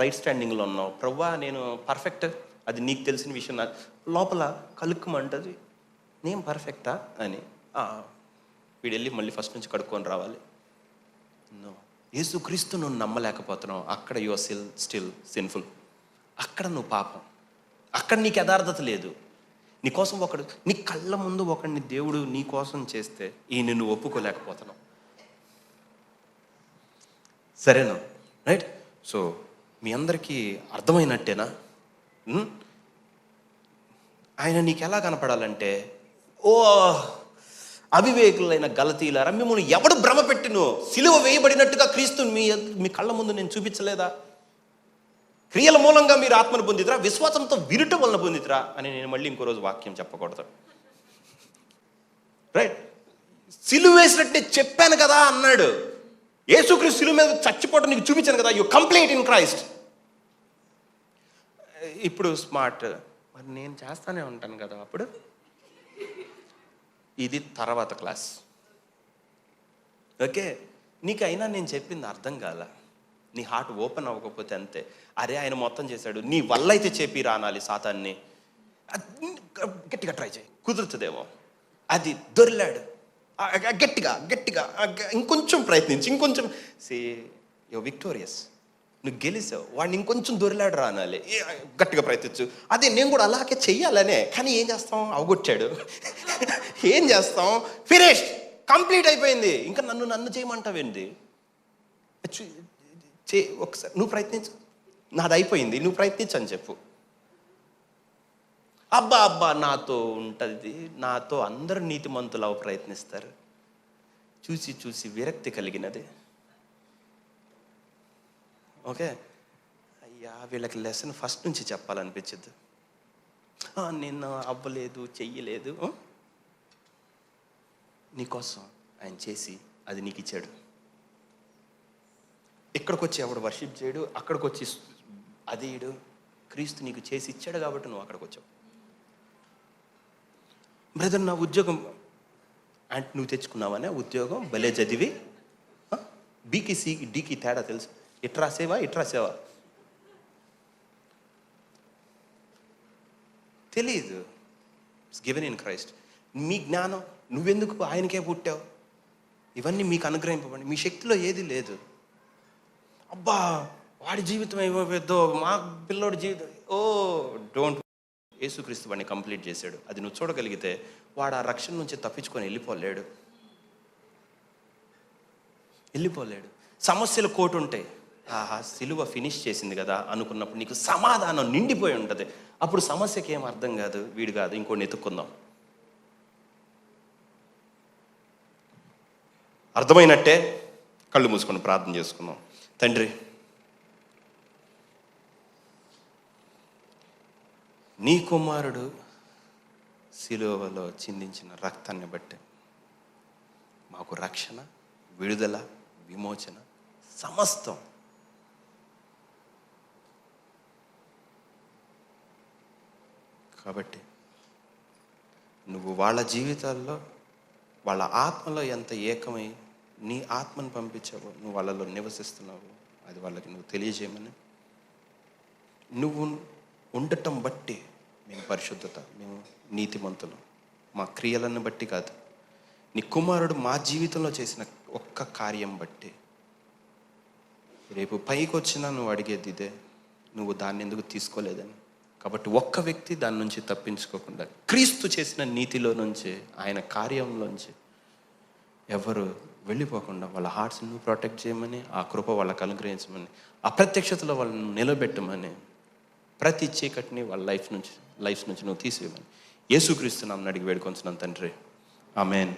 రైట్ స్టాండింగ్లో ఉన్నావు? ప్రభువా నేను పర్ఫెక్ట్, అది నీకు తెలిసిన విషయం. నాకు లోపల కలుక్కుమంటది, నేను పర్ఫెక్టా అని. వీడు వెళ్ళి మళ్ళీ ఫస్ట్ నుంచి కడుక్కొని రావాలి. నో, యేసుక్రీస్తు నువ్వు నమ్మలేకపోతున్నావు. అక్కడ యువర్ స్టిల్ సిన్ఫుల్. అక్కడ నువ్వు పాపం. అక్కడ నీకు యథార్థత లేదు. నీకోసం నీ కళ్ళ ముందు ఒకడిని దేవుడు నీ కోసం చేస్తే ఈయన నువ్వు ఒప్పుకోలేకపోతున్నావు. సరేనా? రైట్. సో మీ అందరికీ అర్థమైనట్టేనా? ఆయన నీకు ఎలా కనపడాలంటే, అవివేకులైన గలతీయులారా, మిమ్మల్ని ఎవడు భ్రమ పెట్టినో సిలువ వేయబడినట్టుగా క్రీస్తుని మీ కళ్ళ ముందు నేను చూపించలేదా? క్రియల మూలంగా మీరు ఆత్మను పొందితురా, విశ్వాసంతో వినుట వలన పొందితురా అని నేను మళ్ళీ ఇంకో రోజు వాక్యం చెప్పకూడదు. రైట్. సిలువ వేసినట్టే చెప్పాను కదా అన్నాడు. యేసుక్రీస్తు సిలువ మీద చచ్చిపోవటం నీకు చూపించాను కదా, యు కంప్లీట్ ఇన్ క్రైస్ట్. ఇప్పుడు స్మార్ట్, మరి నేను చేస్తానే ఉంటాను కదా. అప్పుడు ఇది తర్వాత క్లాస్. ఓకే, నీకైనా నేను చెప్పింది అర్థం కాల, నీ హార్ట్ ఓపెన్ అవ్వకపోతే అంతే. అరే ఆయన మొత్తం చేశాడు, నీ వల్ల అయితే చెప్పి రానాలి సాతాన్ని. గట్టిగా ట్రై చేయి, కుదురుతుందేమో. అది దొర్లాడు. గట్టిగా గట్టిగా ఇంకొంచెం ప్రయత్నించి ఇంకొంచెం సే యో విక్టోరియస్, నువ్వు గెలిచావు. వాడిని ఇంకొంచెం దొరిలాడు రా అనాలి, గట్టిగా ప్రయత్నించు. అదే నేను కూడా అలాగే చెయ్యాలనే, కానీ ఏం చేస్తాం, అవగొట్టాడు. ఏం చేస్తాం, ఫినిష్, కంప్లీట్ అయిపోయింది. ఇంకా నన్ను చేయమంటావేంటి? ఒకసారి నువ్వు ప్రయత్నించు, నాది అయిపోయింది, నువ్వు ప్రయత్నించు అని చెప్పు. అబ్బా నాతో ఉంటుంది, నాతో అందరూ నీతిమంతులు ప్రయత్నిస్తారు. చూసి చూసి విరక్తి కలిగినది. ఓకే, అయ్యా వీళ్ళకి లెసన్ ఫస్ట్ నుంచి చెప్పాలనిపించద్దు. నేను అవ్వలేదు, చెయ్యలేదు. నీకోసం ఆయన చేసి అది నీకు ఇచ్చాడు. ఇక్కడికి వచ్చి ఎవడు వర్షిప్ చేయడు, అక్కడికి వచ్చి అదేడు. క్రీస్తు నీకు చేసి ఇచ్చాడు కాబట్టి నువ్వు అక్కడికి వచ్చావు. బ్రదర్ నా ఉద్యోగం అంటే నువ్వు తెచ్చుకున్నావనే ఉద్యోగం, భలే చదివి బీకి సికి డీకి తేడా తెలుసు, ఇట్రా సేవా తెలీదు. It's given in Christ. మీ జ్ఞానం, నువ్వెందుకు ఆయనకే పుట్టావు, ఇవన్నీ మీకు అనుగ్రహింపబడి, మీ శక్తిలో ఏది లేదు. అబ్బా వాడి జీవితం ఏమవుతుందో, మా పిల్లోడి జీవితం, డోంట్. యేసుక్రీస్తు వాడిని కంప్లీట్ చేశాడు. అది నువ్వు చూడగలిగితే వాడు ఆ రక్షణ నుంచి తప్పించుకొని వెళ్ళిపోలేడు. సమస్యలు కోటి ఉంటాయి. సిలువ ఫినిష్ చేసింది కదా అనుకున్నప్పుడు నీకు సమాధానం నిండిపోయి ఉంటుంది. అప్పుడు సమస్యకి ఏం అర్థం కాదు, వీడు కాదు ఇంకోటి ఎత్తుక్కుందాం. అర్థమైనట్టే కళ్ళు మూసుకొని ప్రార్థన చేసుకుందాం. తండ్రి, నీ కుమారుడు సిలువలో చిందించిన రక్తాన్ని బట్టి మాకు రక్షణ, విడుదల, విమోచన సమస్తం. కాబట్టి నువ్వు వాళ్ళ జీవితాల్లో, వాళ్ళ ఆత్మలో ఎంత ఏకమై నీ ఆత్మను పంపించావో, నువ్వు వాళ్ళలో నివసిస్తున్నావు, అది వాళ్ళకి నువ్వు తెలియజేయమని. నువ్వు ఉండటం బట్టి మేము పరిశుద్ధత, మేము నీతిమంతులు, మా క్రియలను బట్టి కాదు, నీ కుమారుడు మా జీవితంలో చేసిన ఒక్క కార్యం బట్టి. రేపు పైకి వచ్చినా నువ్వు అడిగేది ఇదే, నువ్వు దాన్ని ఎందుకు తీసుకోలేదని. కాబట్టి ఒక్క వ్యక్తి దాని నుంచి తప్పించుకోకుండా క్రీస్తు చేసిన నీతిలో నుంచి, ఆయన కార్యంలోంచి ఎవరు వెళ్ళిపోకుండా వాళ్ళ హార్ట్స్ నువ్వు ప్రొటెక్ట్ చేయమని, ఆ కృప వాళ్ళకి అనుగ్రహించమని, ఆ ప్రత్యక్షతలో వాళ్ళని నిలబెట్టమని, ప్రతి చీకటిని వాళ్ళ లైఫ్ నుంచి నువ్వు తీసివేయమని యేసుక్రీస్తు నామమున అడిగి వేడుకొంచున్నాను తండ్రి. ఆమేన్.